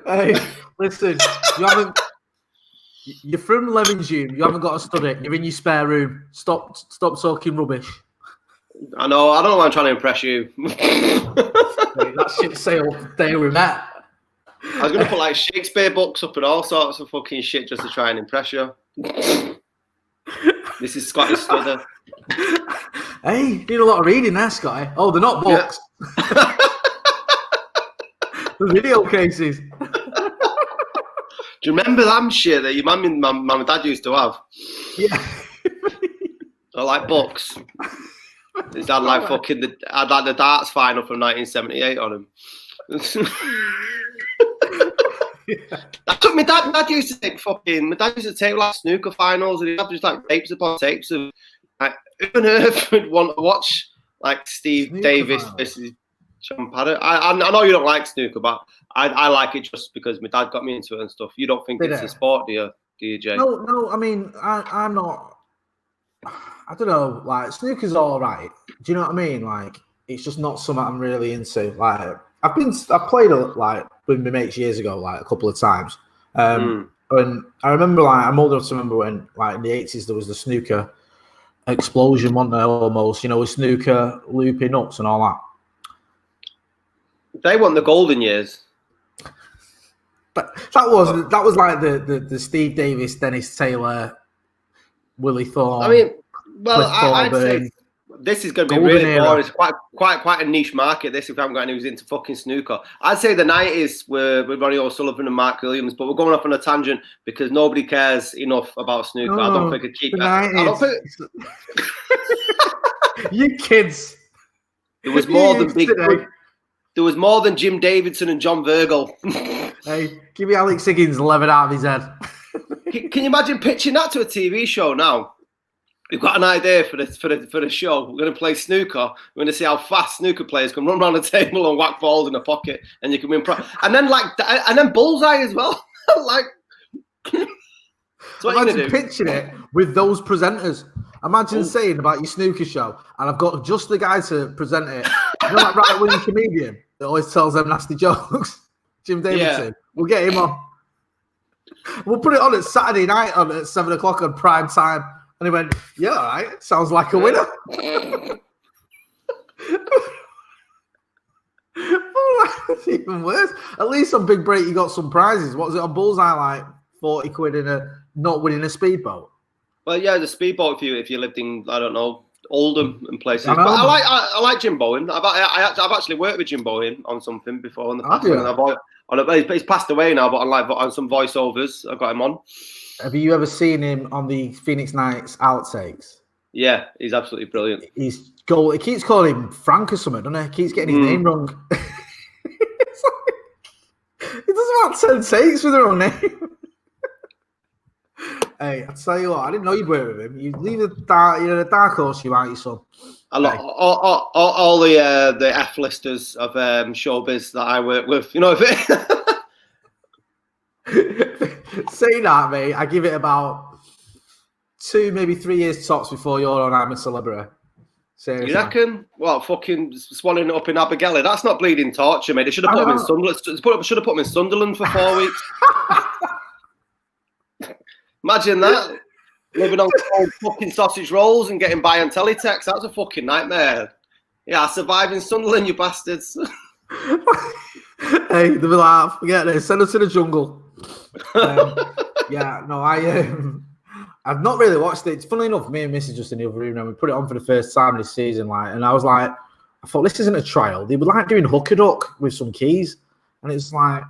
Hey, listen, you haven't. You're from Levenshulme. You haven't got to study. You're in your spare room. Stop talking rubbish. I know. I don't know why I'm trying to impress you. That shit sailed the day we met. I was going to put like Shakespeare books up and all sorts of fucking shit just to try and impress you. This is Scotty Studder. Hey, you did a lot of reading there, Scotty. Oh, they're not books. Yeah. The video cases. Do you remember that shit that your mum and dad used to have? Yeah. I like books. His dad like fucking the darts final from 1978 on him. That's what my dad used to take fucking. My dad used to take like snooker finals, and he'd have just like tapes upon tapes of like who on earth would want to watch like Steve snooker Davis versus John Paddock. I know you don't like snooker, but I like it just because my dad got me into it and stuff. You don't think it's a sport, do you, Jay? No. I mean, I'm not. I don't know. Like snooker's all right. Do you know what I mean? Like it's just not something I'm really into. Like I've played like with my mates years ago, like a couple of times. And I remember, like I'm old enough to remember when, like in the 80s, there was the snooker explosion, wasn't there? Almost, with snooker looping ups and all that. They want the golden years. But that was like the Steve Davis, Dennis Taylor, Willie Thorne. I mean, well, I'd say this is going to be really boring. It's quite a niche market. This, if I haven't got anyone who's into fucking snooker, I'd say the 90s were with Ronnie O'Sullivan and Mark Williams. But we're going off on a tangent because nobody cares enough about snooker. I don't think I keep that. I don't think you kids. There was more than big. There was more than Jim Davidson and John Virgil. Hey, give me Alex Higgins levered out of his head. Can you imagine pitching that to a TV show now? We've got an idea for the show. We're going to play snooker. We're going to see how fast snooker players can run around the table and whack balls in a pocket, and you can win. And then bullseye as well. Like, so imagine pitching it with those presenters. Imagine saying about your snooker show, and I've got just the guy to present it. That right-wing comedian that always tells them nasty jokes, Jim Davidson. Yeah. We'll get him on. We'll put it on at Saturday night at 7:00 on prime time. And he went, yeah, all right. Sounds like a winner. That's even worse. At least on Big Break, you got some prizes. What was it on Bullseye? Like 40 quid in not winning a speedboat? Well, yeah, the speedboat if you lived in, I don't know, Oldham and places. But I like Jim Bowen. I've actually worked with Jim Bowen on something before in the past. He's passed away now, but on some voiceovers, I've got him on. Have you ever seen him on the Phoenix Nights outtakes? Yeah, he's absolutely brilliant. He keeps calling him Frank or something, doesn't he? He keeps getting his name wrong. He does about 10 takes with the wrong name. Hey, I tell you what, I didn't know you'd work with him. You leave the dark horse, you aren't you, son? All the F-listers of showbiz that I work with, Say that, mate. I give it about 2, maybe 3 years tops before you're on I'm a Celebrity. Seriously. You reckon? Well, fucking swallowing it up in Abergele. That's not bleeding torture, mate. They should have put him in Sunderland. Should have put him in Sunderland for 4 weeks. Imagine that. Living on cold fucking sausage rolls and getting by on teletext. That's a fucking nightmare. Yeah, I survived in Sunderland, you bastards. Hey, they'll be like, forget it. Send us to the jungle. Yeah, no, I've not really watched it. Funnily enough, me and Missy just in the other room, and we put it on for the first time this season, and I was like, I thought this isn't a trial. They were like doing hooker duck with some keys, and it's like,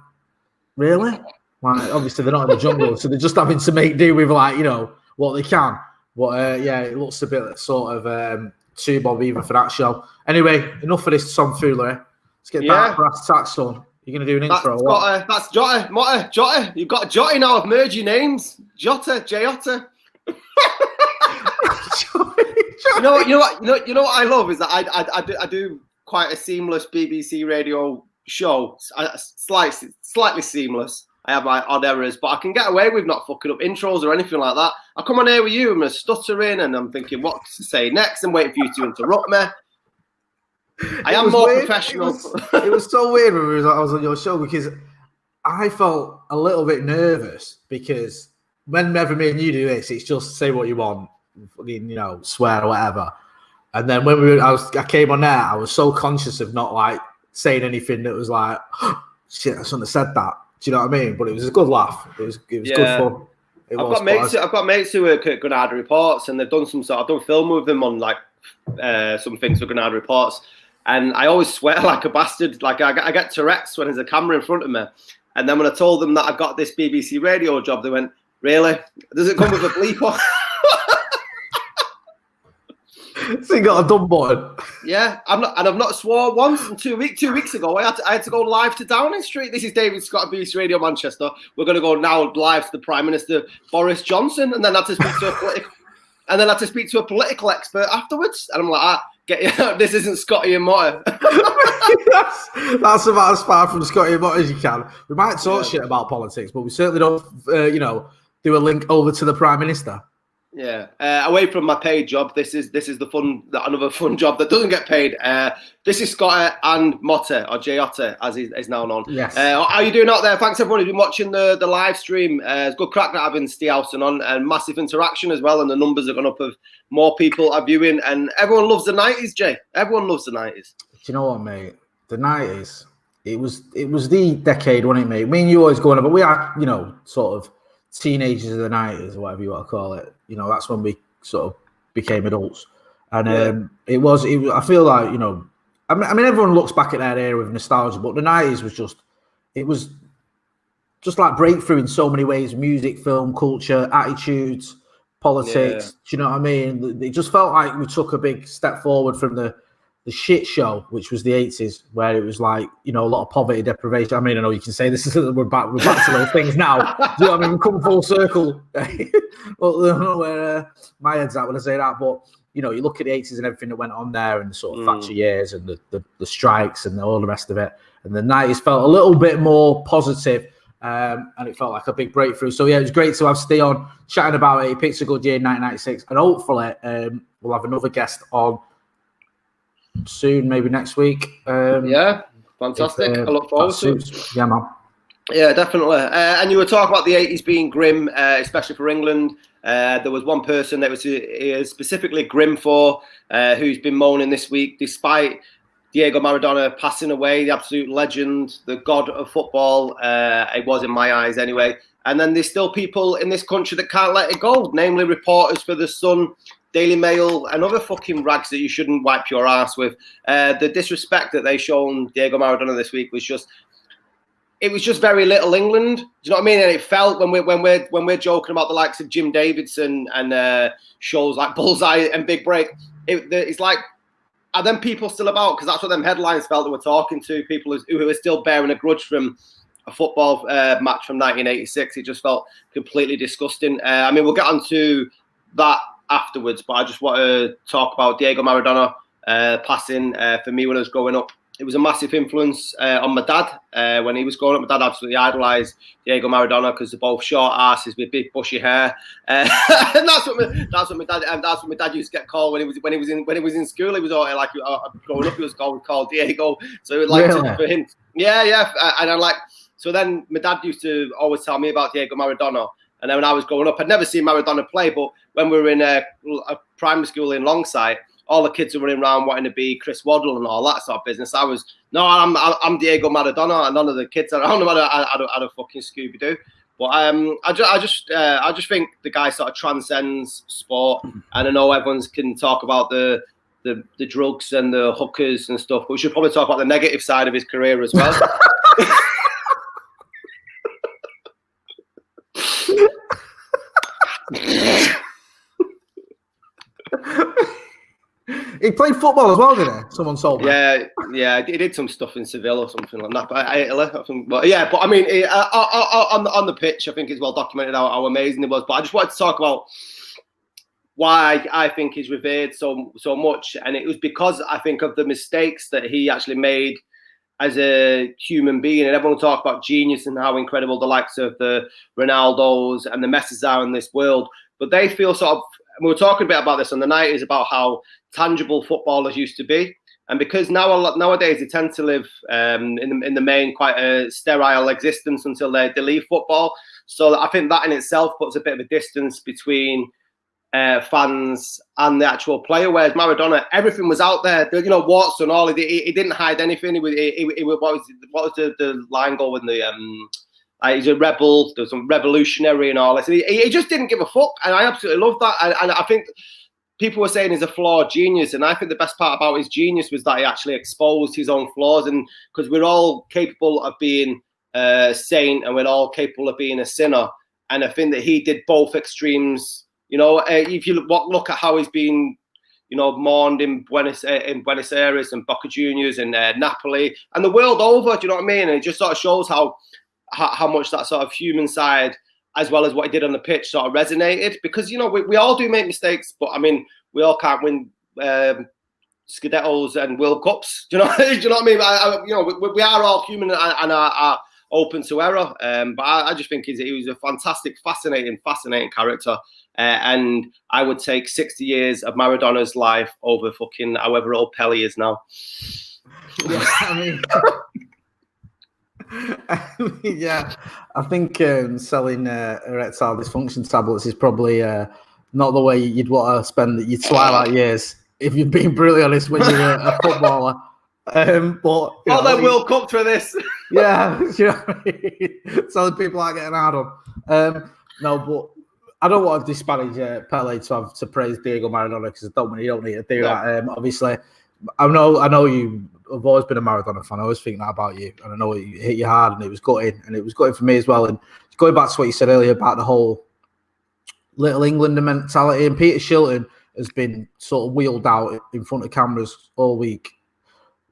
really? Like, obviously they're not in the jungle, so they're just having to make do with what they can. But yeah, it looks a bit sort of too bob even for that show. Anyway, enough of this tomfoolery. Let's get back to brass tacks, son. You're going to do an intro or what? That's Jota. Jota. You've got Jota now. I've merged your names. Jota. Jota. You know what I love is that I do quite a seamless BBC radio show. Slightly seamless. I have my odd errors, but I can get away with not fucking up intros or anything like that. I come on here with you, I'm stuttering, and I'm thinking what to say next. I'm waiting for you to interrupt me. I am more professional. It was so weird when I was on your show because I felt a little bit nervous because whenever me and you do this, it's just say what you want, swear or whatever. And then when I came on there, I was so conscious of not like saying anything that was like, oh, shit, I shouldn't have said that. Do you know what I mean? But it was a good laugh. It was good fun. I've got mates who work at Granada Reports, and they've done I've done film with them on like some things for Granada Reports, and I always swear like a bastard. Like I get Tourette's when there's a camera in front of me, and then when I told them that I got this BBC radio job, they went, "Really? Does it come with a bleep on?" So you got a dumb button. Yeah, I've not swore once. And 2 weeks ago, I had to go live to Downing Street. This is David Scott, BBC Radio Manchester. We're going to go now live to the Prime Minister Boris Johnson, and then I had to speak to a political expert afterwards. And I'm like, get you out. This isn't Scotty and Motty. That's about as far from Scotty and Motty as you can. We might talk shit about politics, but we certainly don't, do a link over to the Prime Minister. Yeah, away from my paid job, this is another fun job that doesn't get paid. This is Scotty and Motty, or J-Otta, as he's now known. Yes. How are you doing out there? Thanks everyone who's been watching the live stream. It's good crack that having Stiehausen on, and massive interaction as well, and the numbers have gone up of more people are viewing, and everyone loves the 90s, Jay. Everyone loves the 90s. Do you know what, mate? The 90s, it was the decade, wasn't it, mate? Me and you always going on, but we are, sort of teenagers of the 90s, or whatever you want to call it. That's when we sort of became adults. And it was, I feel like, I mean, everyone looks back at that era with nostalgia, but the 90s was just like breakthrough in so many ways: music, film, culture, attitudes, politics. Do you know what I mean? It just felt like we took a big step forward from the shit show, which was the 80s, where it was like, a lot of poverty, deprivation. I mean, I know you can say this is we're back to those things now. Do you know what I mean? We've come full circle. Well, I don't know where my head's at when I say that, but you look at the 80s and everything that went on there, and the sort of Thatcher years and the strikes and all the rest of it. And the 90s felt a little bit more positive, and it felt like a big breakthrough. So yeah, it was great to have Steve on chatting about it. He picked a good year in 1996, and hopefully we'll have another guest on soon, maybe next week. Fantastic. I look forward to it. Yeah, man. Yeah, definitely. And you were talking about the 80s being grim, especially for England. There was one person that was specifically grim for, who's been moaning this week, despite Diego Maradona passing away, the absolute legend, the god of football. It was in my eyes anyway. And then there's still people in this country that can't let it go, namely reporters for The Sun, Daily Mail, and other fucking rags that you shouldn't wipe your ass with. The disrespect that they shown Diego Maradona this week was just very little England. Do you know what I mean? And it felt when we're joking about the likes of Jim Davidson and shows like Bullseye and Big Break, it's like, are them people still about? Because that's what them headlines felt that we're talking to, people who are still bearing a grudge from a football match from 1986. It just felt completely disgusting. I mean, we'll get on to that afterwards, but I just want to talk about Diego Maradona passing. For me, when I was growing up, it was a massive influence on my dad. When he was growing up, my dad absolutely idolised Diego Maradona because they're both short asses with big bushy hair, and that's what my dad used to get called when he was in school. He was all like growing up, he was called Diego. So it like really? for him, yeah, and I'm like, so then my dad used to always tell me about Diego Maradona. And then when I was growing up, I'd never seen Maradona play, but when we were in a primary school in Longside, all the kids were running around wanting to be Chris Waddle and all that sort of business. I'm Diego Maradona, and none of the kids around him had a fucking Scooby Doo. But I just think the guy sort of transcends sport, and I know everyone can talk about the drugs and the hookers and stuff, but we should probably talk about the negative side of his career as well. He played football as well, didn't he? Someone told me. Yeah, he did some stuff in Seville or something like that. But I mean, on the pitch, I think it's well documented how amazing it was. But I just wanted to talk about why I think he's revered so much, and it was because I think of the mistakes that he actually made as a human being. And everyone will talk about genius and how incredible the likes of the Ronaldos and the Messis are in this world, but they feel sort of. We were talking a bit about this in the 90s about how tangible footballers used to be. And because nowadays they tend to live in the main quite a sterile existence until they leave football. So I think that in itself puts a bit of a distance between fans and the actual player. Whereas Maradona, everything was out there. You know, warts and all. He didn't hide anything. What was the line goal in the he's a rebel. There's some revolutionary and all this. He just didn't give a fuck, and I absolutely love that. And I think people were saying he's a flawed genius, and I think the best part about his genius was that he actually exposed his own flaws. And because we're all capable of being a saint, and we're all capable of being a sinner, and I think that he did both extremes. You know, if you look at how he's been, you know, mourned in Buenos Aires and Boca Juniors and Napoli and the world over. Do you know what I mean? And it just sort of shows how much that sort of human side, as well as what he did on the pitch, sort of resonated. Because, you know, we all do make mistakes, but I mean, we all can't win Scudettos and World Cups. Do you know? Do you know what I mean? You know, we are all human and are open to error. But I just think he was a fantastic, fascinating character. And I would take 60 years of Maradona's life over fucking however old Pele is now. Yeah, I mean. Yeah, I think selling erectile dysfunction tablets is probably not the way you'd want to spend your twilight years, if you're being brutally honest, when you're a footballer. But all that World Cup for this. Yeah, you know what I mean? Selling people out getting hard on. No, but I don't want to disparage Pele to praise Diego Maradona, because I don't need to do that. Obviously, I know you have always been a Maradona fan. I always think that about you, and I know it hit you hard, and it was gutting, for me as well. And going back to what you said earlier about the whole Little Englander mentality, and Peter Shilton has been sort of wheeled out in front of cameras all week,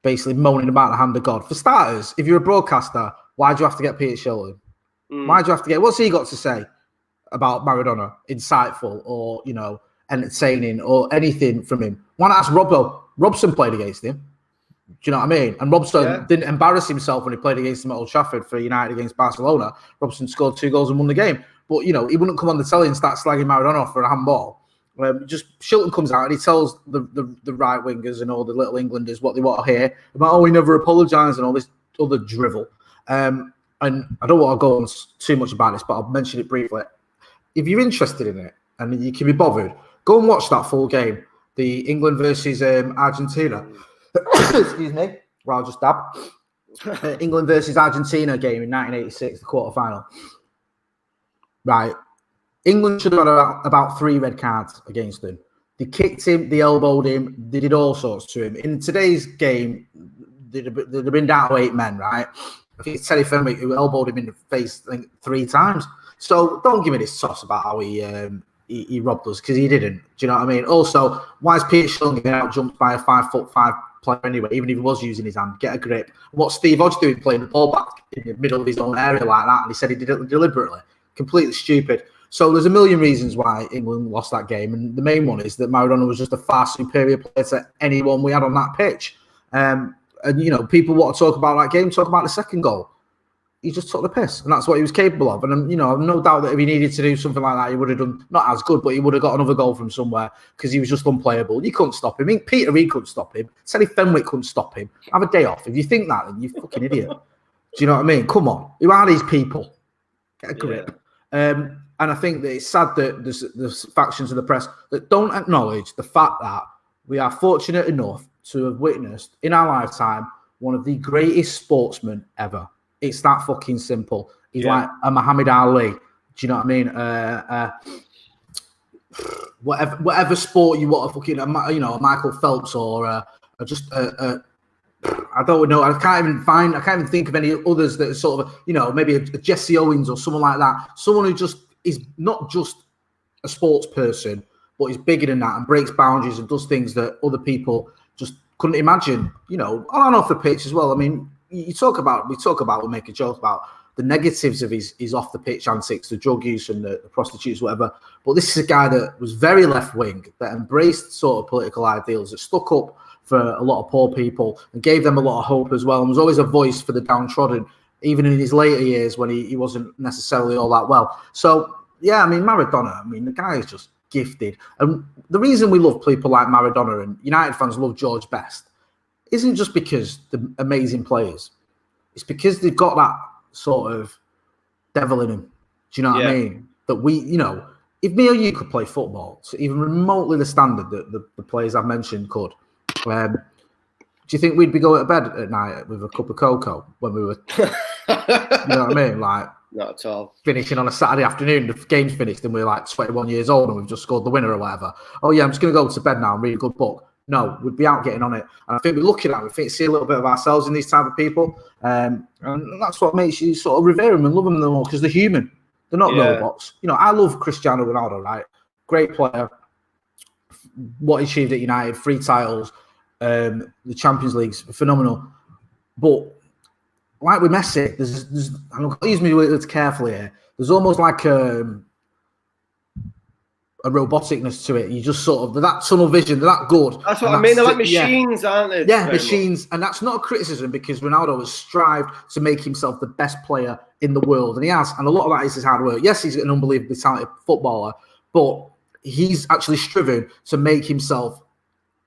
basically moaning about the hand of God. For starters, if you're a broadcaster, why do you have to get Peter Shilton? Why do you have to get? What's he got to say about Maradona? Insightful, or, you know, entertaining, or anything from him? Why not ask Robbo? Robson played against him. Do you know what I mean? And Robson didn't embarrass himself when he played against him at Old Trafford for United against Barcelona. Robson scored 2 goals and won the game. But, you know, he wouldn't come on the telly and start slagging Maradona off for a handball. Just Shilton comes out and he tells the right wingers and all the Little Englanders what they want to hear about, he never apologised and all this other drivel. And I don't want to go on too much about this, but I'll mention it briefly. If you're interested in it and you can be bothered, go and watch that full game. The England versus Argentina. Excuse me. Well, I'll just dab. England versus Argentina game in 1986, the quarterfinal. Right. England should have had about 3 red cards against them. They kicked him, they elbowed him, they did all sorts to him. In today's game, there'd have been down to 8 men, right? I think it's Terry Fenwick who elbowed him in the face, I think, 3 times. So don't give me this toss about how he robbed us, because he didn't. Do you know what I mean? Also, why is Peter Shilton getting out jumped by a 5'5" player anyway, even if he was using his hand? Get a grip. What's Steve Hodge doing, playing the ball back in the middle of his own area like that? And he said he did it deliberately. Completely stupid. So there's a million reasons why England lost that game, and the main one is that Maradona was just a far superior player to anyone we had on that pitch. And, you know, people want to talk about that game, talk about the second goal. He just took the piss, and that's what he was capable of. And, you know, I've no doubt that if he needed to do something like that, he would have done, not as good, but he would have got another goal from somewhere, because he was just unplayable. You couldn't stop him. I mean, Peter Reid couldn't stop him. Terry Fenwick couldn't stop him. Have a day off. If you think that, then you're fucking idiot. Do you know what I mean? Come on. Who are these people? Get a grip. Yeah. And I think that it's sad that there's factions of the press that don't acknowledge the fact that we are fortunate enough to have witnessed in our lifetime one of the greatest sportsmen ever. It's that fucking simple. He's like a Muhammad Ali. Do you know what I mean? Whatever sport you want to fucking, you know, Michael Phelps or just I don't know. I can't even think of any others that are sort of, you know, maybe a Jesse Owens or someone like that. Someone who just is not just a sports person, but is bigger than that and breaks boundaries and does things that other people just couldn't imagine, you know, on and off the pitch as well. I mean, we make a joke about the negatives of his off the pitch antics, the drug use and the prostitutes, whatever. But this is a guy that was very left wing, that embraced sort of political ideals, that stuck up for a lot of poor people and gave them a lot of hope as well, and was always a voice for the downtrodden, even in his later years when he wasn't necessarily all that well. So, yeah, I mean, Maradona, I mean, the guy is just gifted. And the reason we love people like Maradona, and United fans love George Best, isn't just because they're amazing players. It's because they've got that sort of devil in them. Do you know what I mean? That we, if me or you could play football to even remotely the standard that the players I've mentioned could, do you think we'd be going to bed at night with a cup of cocoa when we were, you know what I mean? Like, not at all. Finishing on a Saturday afternoon, the game's finished and we're like 21 years old and we've just scored the winner or whatever. Oh yeah, I'm just going to go to bed now and read a good book. No, we'd be out getting on it. And I think we're looking at it, we see a little bit of ourselves in these type of people. And that's what makes you sort of revere them and love them the more, because they're human. They're not robots. I love Cristiano Ronaldo, right? Great player. What he achieved at United, 3 titles, the Champions League's phenomenal. But like with Messi, there's I'm going to use my words carefully here. There's almost like a roboticness to it. You just sort of, that tunnel vision, they're that good. That's what I mean. They're like machines, aren't they? Yeah, machines. And that's not a criticism, because Ronaldo has strived to make himself the best player in the world. And he has. And a lot of that is his hard work. Yes, he's an unbelievably talented footballer, but he's actually striven to make himself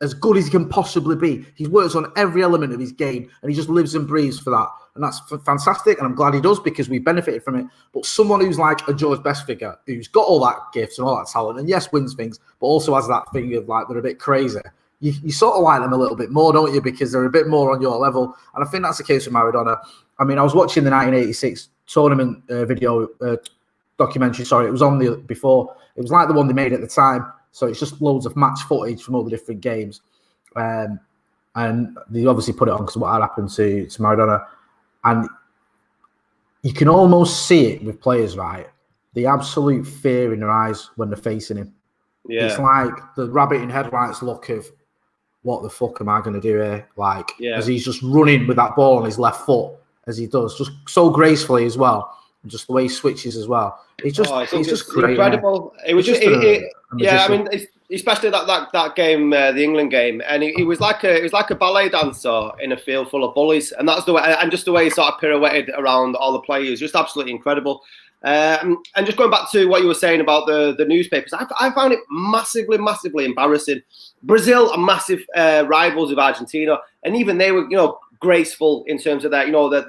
as good as he can possibly be. He works on every element of his game, and he just lives and breathes for that. And that's fantastic, and I'm glad he does, because we benefited from it. But someone who's like a George Best figure, who's got all that gifts and all that talent, and yes, wins things, but also has that thing of like, they're a bit crazy. You sort of like them a little bit more, don't you? Because they're a bit more on your level. And I think that's the case with Maradona. I mean, I was watching the 1986 tournament documentary. Sorry, it was on before. It was like the one they made at the time. So it's just loads of match footage from all the different games. And they obviously put it on because of what had happened to Maradona. And you can almost see it with players, right? The absolute fear in their eyes when they're facing him. Yeah. It's like the rabbit in headlights look of, what the fuck am I going to do here? Like, as he's just running with that ball on his left foot, as he does, just so gracefully as well. And just the way he switches as well. It's just great, incredible. Man. It was just, I mean, especially that game, the England game, and he was like a ballet dancer in a field full of bullies, and that's the way, and just the way he sort of pirouetted around all the players, just absolutely incredible. And just going back to what you were saying about the newspapers, I found it massively embarrassing. Brazil are massive rivals of Argentina, and even they were, graceful in terms of their,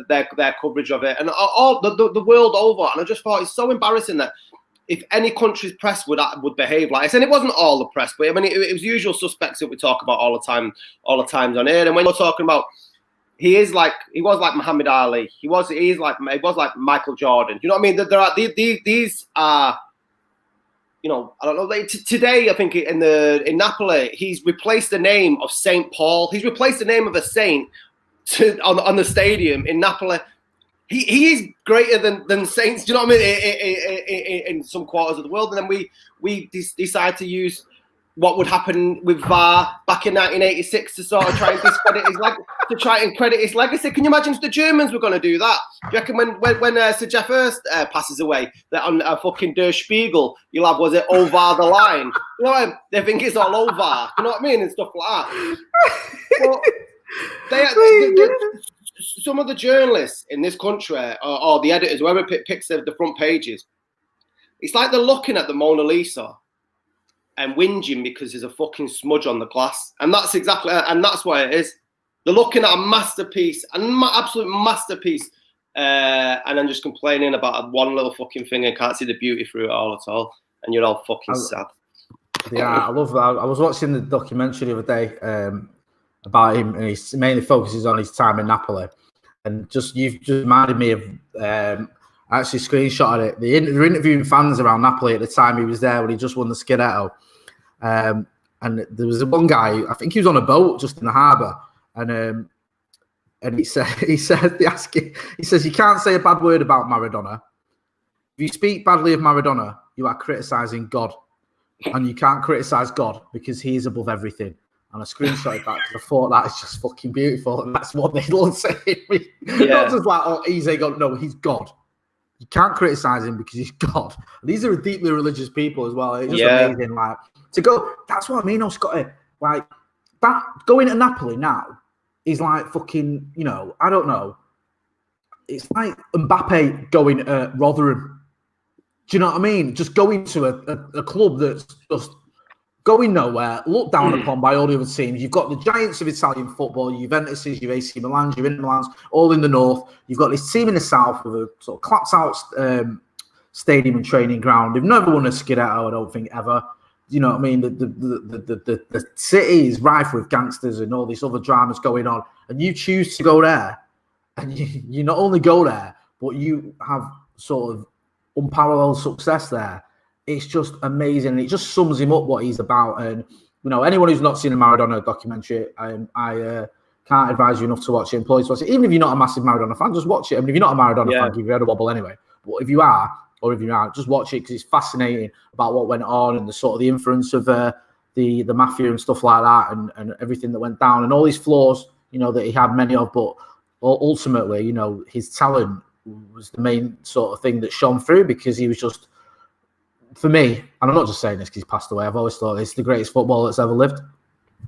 their coverage of it, and all the world over. And I just thought it's so embarrassing that if any country's press would behave like this, and it wasn't all the press, but I mean it was usual suspects that we talk about all the times on air. And when you're talking about, he was like Muhammad Ali, he was like Michael Jordan. You know what I mean? That there are these are, I don't know. Today, I think in Napoli, he's replaced the name of Saint Paul. He's replaced the name of a saint on the stadium in Napoli. He is greater than saints. Do you know what I mean? In some quarters of the world, and then we decide to use what would happen with VAR back in 1986 to sort of try and discredit credit his legacy. Can you imagine if the Germans were going to do that? Do you reckon when Sir Geoff Hurst passes away, that on fucking Der Spiegel you'll have, was it over the line? You know, they think it's all over. You know what I mean, and stuff like that. But some of the journalists in this country, or the editors, whoever picks the front pages, it's like they're looking at the Mona Lisa and whinging because there's a fucking smudge on the glass. And that's what it is. They're looking at a masterpiece, absolute masterpiece, and then just complaining about one little fucking thing and can't see the beauty through it all at all. And you're all fucking sad. Yeah, I love that. I was watching the documentary the other day about him, and he mainly focuses on his time in Napoli. And you've just reminded me of, I actually screenshotted it. They were interviewing fans around Napoli at the time he was there when he just won the Scudetto. And there was one guy, I think he was on a boat just in the harbour, and he says you can't say a bad word about Maradona. If you speak badly of Maradona, you are criticising God, and you can't criticise God because he is above everything. And I screenshotted that because I thought that is just fucking beautiful, and that's what they love saying. Not just like, oh, he's a God. No, he's God. You can't criticise him because he's God. These are deeply religious people as well. It's just amazing. Like, to go, that's what I mean, Scotty. Like, that going to Napoli now is like fucking, I don't know. It's like Mbappe going to Rotherham. Do you know what I mean? Just going to a club that's just going nowhere, looked down upon by all the other teams. You've got the giants of Italian football, your Juventuses, your AC Milans, your Inter Milans, all in the north. You've got this team in the south with a sort of clapped out stadium and training ground. They've never won a Scudetto, I don't think, ever. You know what I mean? The city is rife with gangsters and all these other dramas going on. And you choose to go there. And you not only go there, but you have sort of unparalleled success there. It's just amazing. And it just sums him up what he's about. And, you know, anyone who's not seen a Maradona documentary, I can't advise you enough to watch it. Employees watch it. Even if you're not a massive Maradona fan, just watch it. I mean, if you're not a Maradona fan, give your head a wobble anyway. But if you are, or if you aren't, just watch it because it's fascinating about what went on and the sort of the influence of the mafia and stuff like that and everything that went down and all these flaws, you know, that he had many of. But ultimately, you know, his talent was the main sort of thing that shone through because he was just, for me, and I'm not just saying this because he's passed away, I've always thought he's the greatest footballer that's ever lived.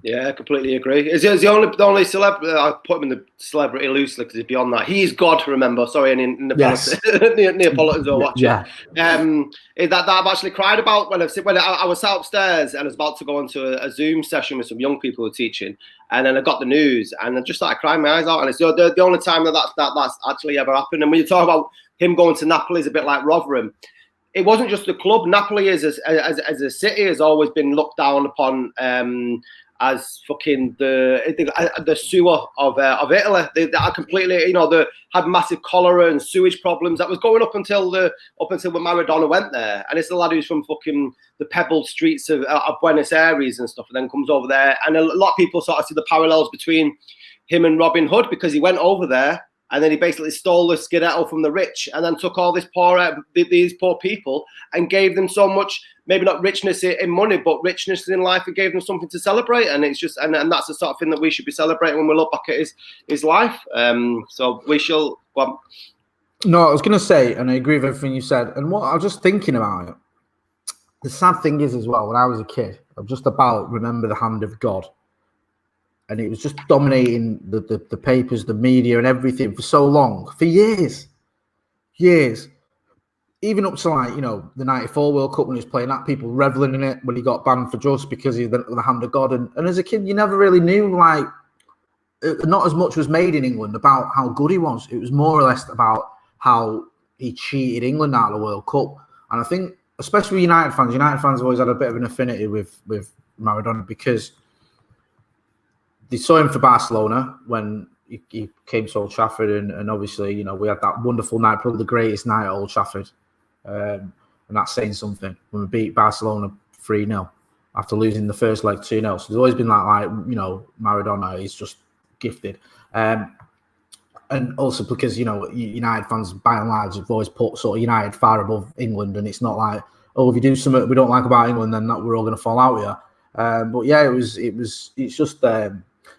Yeah, I completely agree. Is the only celebrity? I put him in the celebrity loosely because he's beyond that. He is God, remember? Sorry, and Neapolitans are watching. Yeah. That I've actually cried about when I was upstairs and I was about to go onto a Zoom session with some young people who are teaching, and then I got the news and I just started crying my eyes out. And it's the only time that's actually ever happened. And when you talk about him going to Napoli, is a bit like Rotherham. It wasn't just the club. Napoli as a city has always been looked down upon. As fucking the sewer of Italy. They are completely, you know, they had massive cholera and sewage problems. That was going up until when Maradona went there. And it's the lad who's from fucking the pebbled streets of Buenos Aires and stuff, and then comes over there. And a lot of people sort of see the parallels between him and Robin Hood because he went over there and then he basically stole the Scudetto from the rich and then took all these poor people and gave them so much, maybe not richness in money, but richness in life, and gave them something to celebrate. And it's just, and that's the sort of thing that we should be celebrating when we look back at his life. So we shall. Well, no, I was going to say, and I agree with everything you said. And what I was just thinking about it, the sad thing is as well, when I was a kid, I'm just about remember the hand of God. And it was just dominating the papers, the media and everything for so long, for years. Even up to like, you know, the 94 World Cup when he was playing that, people reveling in it when he got banned for drugs because he was the hand of God. And as a kid, you never really knew, like, not as much was made in England about how good he was. It was more or less about how he cheated England out of the World Cup. And I think, especially United fans have always had a bit of an affinity with Maradona because they saw him for Barcelona when he came to Old Trafford, and obviously, you know, we had that wonderful night, probably the greatest night at Old Trafford, and that's saying something. When we beat Barcelona 3-0 after losing the first leg 2-0, so there's always been like you know, Maradona is just gifted, and also because, you know, United fans by and large have always put sort of United far above England, and it's not like, oh, if you do something we don't like about England, then that we're all going to fall out here. But yeah, it's just.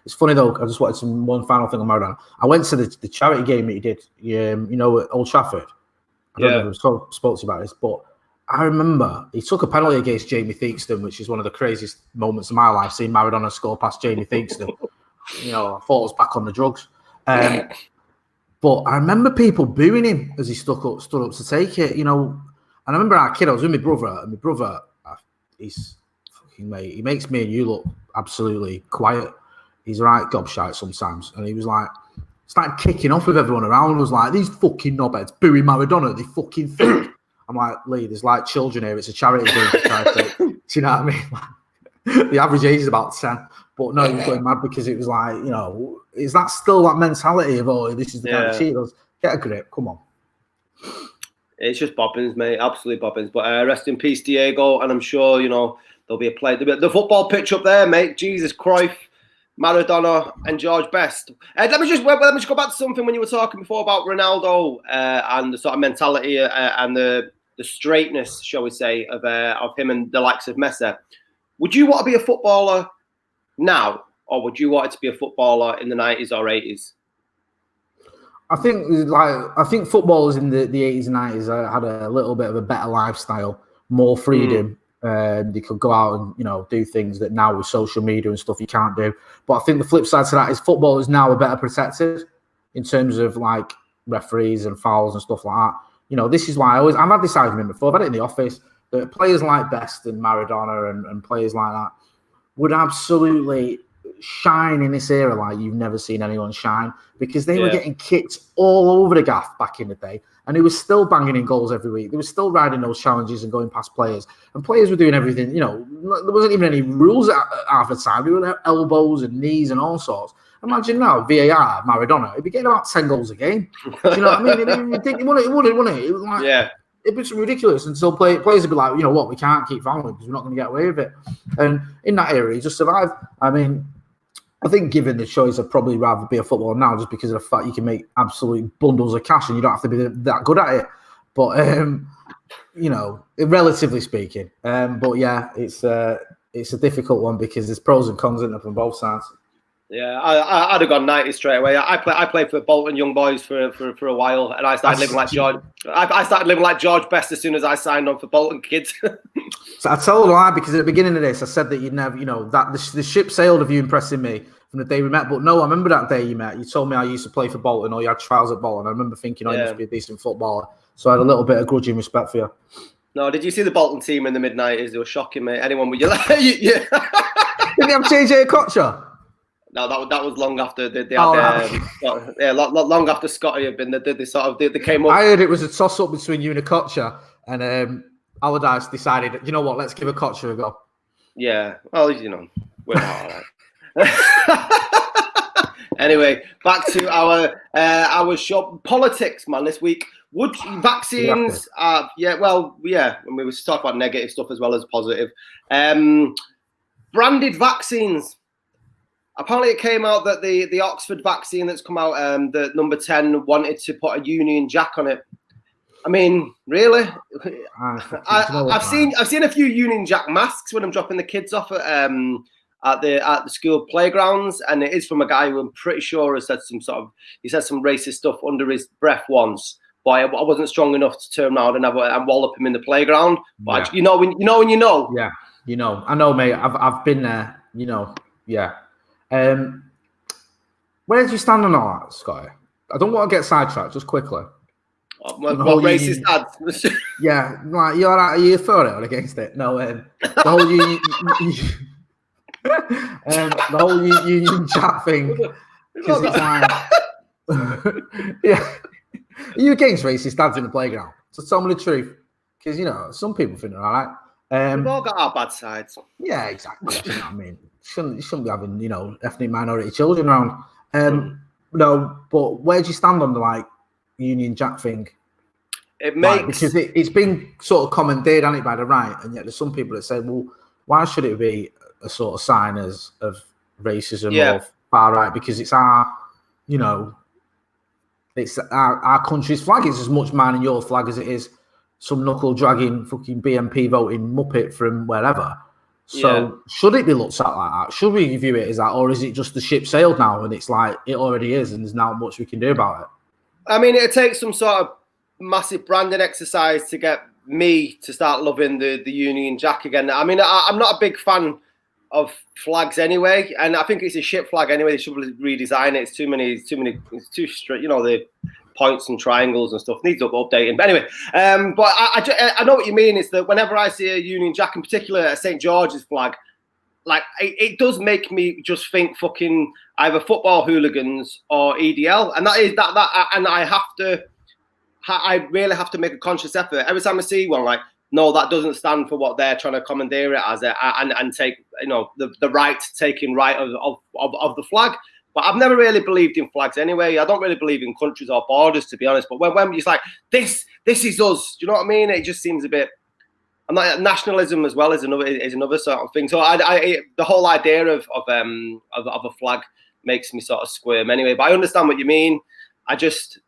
It's funny though. I just wanted one final thing on Maradona. I went to the charity game that he did, you know, at Old Trafford. I don't know if I spoke to you about this, but I remember he took a penalty against Jamie Theakston, which is one of the craziest moments of my life, seeing Maradona score past Jamie Theakston. You know, I thought I was back on the drugs. But I remember people booing him as he stood up to take it, you know. And I remember our kid, I was with my brother, and my brother, he's fucking mate. He makes me and you look absolutely quiet. He's a right gobshite sometimes. And he was like, started kicking off with everyone around. Was like, these fucking knobheads booing Maradona, they fucking think. I'm like, Lee, there's like children here. It's a charity game. Do you know what I mean? The average age is about 10. But no, he was going mad because it was like, you know, is that still that mentality of, oh, this is the kind of cheaters? Get a grip, come on. It's just bobbins, mate. Absolutely bobbins. But rest in peace, Diego. And I'm sure, you know, there'll be a play. The football pitch up there, mate. Jesus Christ. Maradona and George Best. Let me just go back to something when you were talking before about Ronaldo and the sort of mentality and the straightness, shall we say, of him and the likes of Messi. Would you want to be a footballer now, or would you want it to be a footballer in the 90s or 80s? I think footballers in the 80s and 90s had a little bit of a better lifestyle, more freedom. They could go out and, you know, do things that now with social media and stuff you can't do. But I think the flip side to that is footballers now are better protected in terms of like referees and fouls and stuff like that. You know, this is why I've had this argument before. I've had it in the office. that players like Best and Maradona and players like that would absolutely shine in this era like you've never seen anyone shine, because they were getting kicked all over the gaff back in the day, and they were still banging in goals every week. They were still riding those challenges and going past players, and players were doing everything. You know, there wasn't even any rules half the time. They were elbows and knees and all sorts. Imagine now, VAR, Maradona, he'd be getting about 10 goals a game. Do you know what I mean? It wouldn't it? It was like, it'd be ridiculous. And so players would be like, you know what, we can't keep fouling because we're not going to get away with it. And in that era, he just survived. I mean, I think given the choice, I'd probably rather be a footballer now, just because of the fact you can make absolute bundles of cash and you don't have to be that good at it. But, you know, relatively speaking. But yeah, it's a difficult one because there's pros and cons in it from both sides. Yeah, I'd have gone 90 straight away. I played for Bolton Young Boys for a while, and I started living like George. I started living like George Best as soon as I signed on for Bolton Kids. So I told a lie, because at the beginning of this, I said that you'd never, you know, that the ship sailed of you impressing me from the day we met. But no, I remember that day you met. You told me I used to play for Bolton, or you had trials at Bolton. I remember thinking, oh, you must be a decent footballer. So I had a little bit of grudging respect for you. No, did you see the Bolton team in the mid-90s? They were shocking, mate. Anyone would you like? Didn't they have JJ Okocha? No, that was long after they had long after Scotty had been. They came up. I heard it was a toss-up between you and Okocha, and Allardyce decided, you know what, let's give Okocha a go. Yeah, well, you know, we're not all right. Anyway, back to our show. Politics, man, this week. Would vaccines? And we were talking about negative stuff as well as positive. Branded vaccines. Apparently, it came out that the Oxford vaccine that's come out, the number 10, wanted to put a Union Jack on it. I mean, really? I've seen a few Union Jack masks when I'm dropping the kids off at the school playgrounds, and it is from a guy who I'm pretty sure has said some racist stuff under his breath once. But I wasn't strong enough to turn around and wallop him in the playground. But you know when you know. Yeah, you know. I know, mate. I've been there. You know. Yeah. Where do you stand on all that, Scotty? I don't want to get sidetracked. Just quickly. What racist ads? Yeah, like are you for it or against it? No, the whole the whole Union Jack thing, because it's like, yeah. Are you against racist dads in the playground? So tell me the truth, because you know some people think they're all right. We've all got our bad sides. Yeah, exactly. You know what I mean, you shouldn't be having, you know, ethnic minority children around. No, but where do you stand on the like Union Jack thing? It makes because it's been sort of commandeered, hasn't it, by the right, and yet there's some people that say, well, why should it be a sort of sign of racism or far right? Because it's our, you know, it's our country's flag. It's as much mine and your flag as it is some knuckle dragging fucking BNP voting muppet from wherever. So should it be looked at like that? Should we view it as that, or is it just the ship sailed now and it's like it already is and there's not much we can do about it? I mean, it takes some sort of massive branding exercise to get me to start loving the Union Jack again. I mean, I'm not a big fan of flags anyway, and I think it's a shit flag anyway. They should redesign it. It's too many. It's too straight. You know, the points and triangles and stuff needs updating. But anyway, but I know what you mean. Is that whenever I see a Union Jack, in particular a St. George's flag, like it does make me just think fucking either football hooligans or EDL, and that is that. And I really have to make a conscious effort every time I see one. Like, no, that doesn't stand for what they're trying to commandeer it as, and take, you know, the right taking right of the flag. But I've never really believed in flags anyway. I don't really believe in countries or borders, to be honest. But when it's like this is us, do you know what I mean? It just seems a bit. And nationalism as well is another sort of thing. So the whole idea of a flag makes me sort of squirm anyway. But I understand what you mean. I just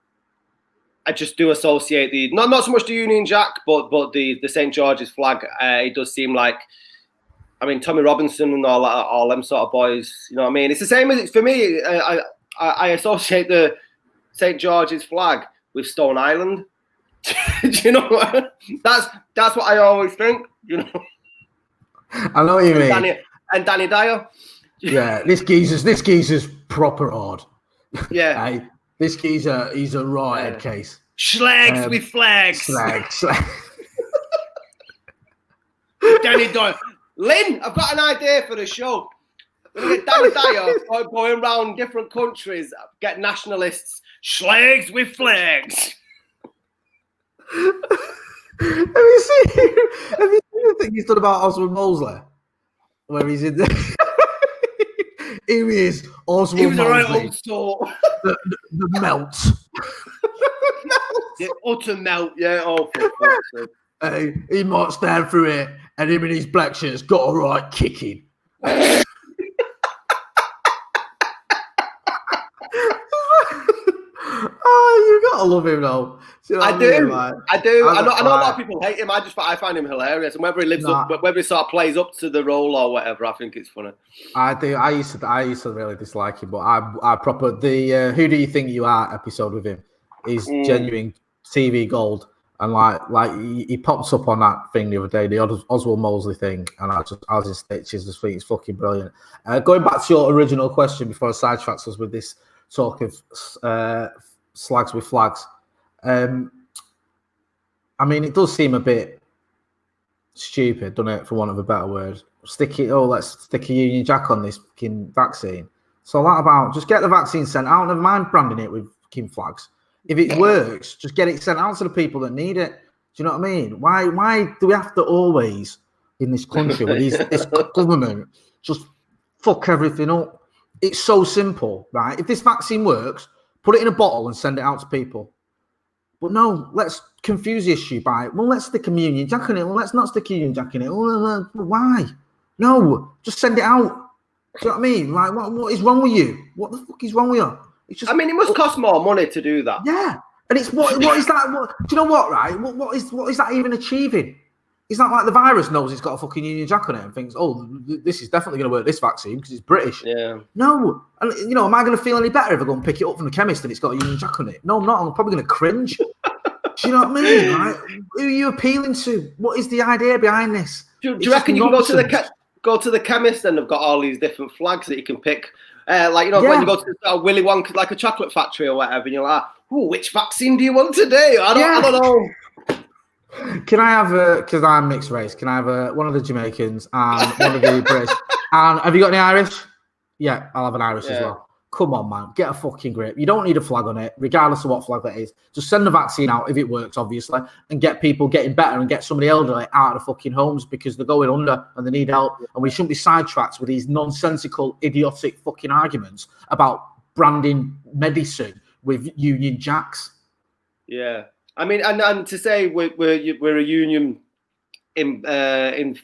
do associate the not so much the Union Jack, but the St. George's flag. It does seem like, I mean, Tommy Robinson and all them sort of boys. You know what I mean? It's the same as for me. I associate the St. George's flag with Stone Island. Do you know what? That's what I always think. You know. I know what you mean. Danny Dyer. Yeah, this geezer's proper odd. Yeah. Hey, this geezer, he's a raw head case. Slags with flags. Slags. Danny Dyer. Lynn, I've got an idea for the show. We're going to get Danny Dyer going around different countries, get nationalists, slags with flags. Have you seen the thing he's done about Oswald Mosley? Where he's in the... Here he is, Oswald He was Mosley. a right old sort. The melt. The utter melt, yeah. Oh, for fuck's sake. He marched down through it, and him in his black shirts got a right kicking. Oh, you gotta love him though. You know I do. Like, I know a lot of people hate him. I find him hilarious, and whether he lives up, whether he sort of plays up to the role or whatever, I think it's funny. I do. I used to really dislike him, but I proper the "Who Do You Think You Are" episode with him is genuine TV gold. And like he pops up on that thing the other day, the Oswald Mosley thing, and I was in stitches. I think it's fucking brilliant. Going back to your original question before I sidetracked us with this talk of slags with flags. I mean, it does seem a bit stupid, doesn't it, for want of a better word? Let's stick a Union Jack on this fucking vaccine. So that about just get the vaccine sent out. Never mind branding it with fucking flags. If it works, just get it sent out to the people that need it. Do you know what I mean? Why do we have to always, in this country, with this government, just fuck everything up? It's so simple, right? If this vaccine works, put it in a bottle and send it out to people. But no, let's confuse the issue by, well, let's stick a Union Jack in it. Well, let's not stick a Union Jack in it. Well, why? No, just send it out. Do you know what I mean? Like, what is wrong with you? What the fuck is wrong with you? Just, I mean, it must cost more money to do that. Yeah, and it's what is that? Do you know what? Right? What is that even achieving? It's not like the virus knows it's got a fucking Union Jack on it and thinks, oh, this is definitely going to work. This vaccine because it's British. Yeah. No, and am I going to feel any better if I go and pick it up from the chemist and it's got a Union Jack on it? No, I'm not. I'm probably going to cringe. Do you know what I mean? Right? Who are you appealing to? What is the idea behind this? Do you reckon you can go to the chemist and they've got all these different flags that you can pick? When you go to Willy Wonka, like a chocolate factory or whatever, and you're like, "Oh, which vaccine do you want today?" I don't know. Can I have because I'm mixed race? Can I have one of the Jamaicans and one of the British? And have you got any Irish? Yeah, I'll have an Irish as well. Come on, man, get a fucking grip. You don't need a flag on it, regardless of what flag that is. Just send the vaccine out if it works, obviously, and get people getting better and get some of the elderly out of the fucking homes because they're going under and they need help. And we shouldn't be sidetracked with these nonsensical, idiotic fucking arguments about branding medicine with Union Jacks. Yeah, I mean, and to say we're a union in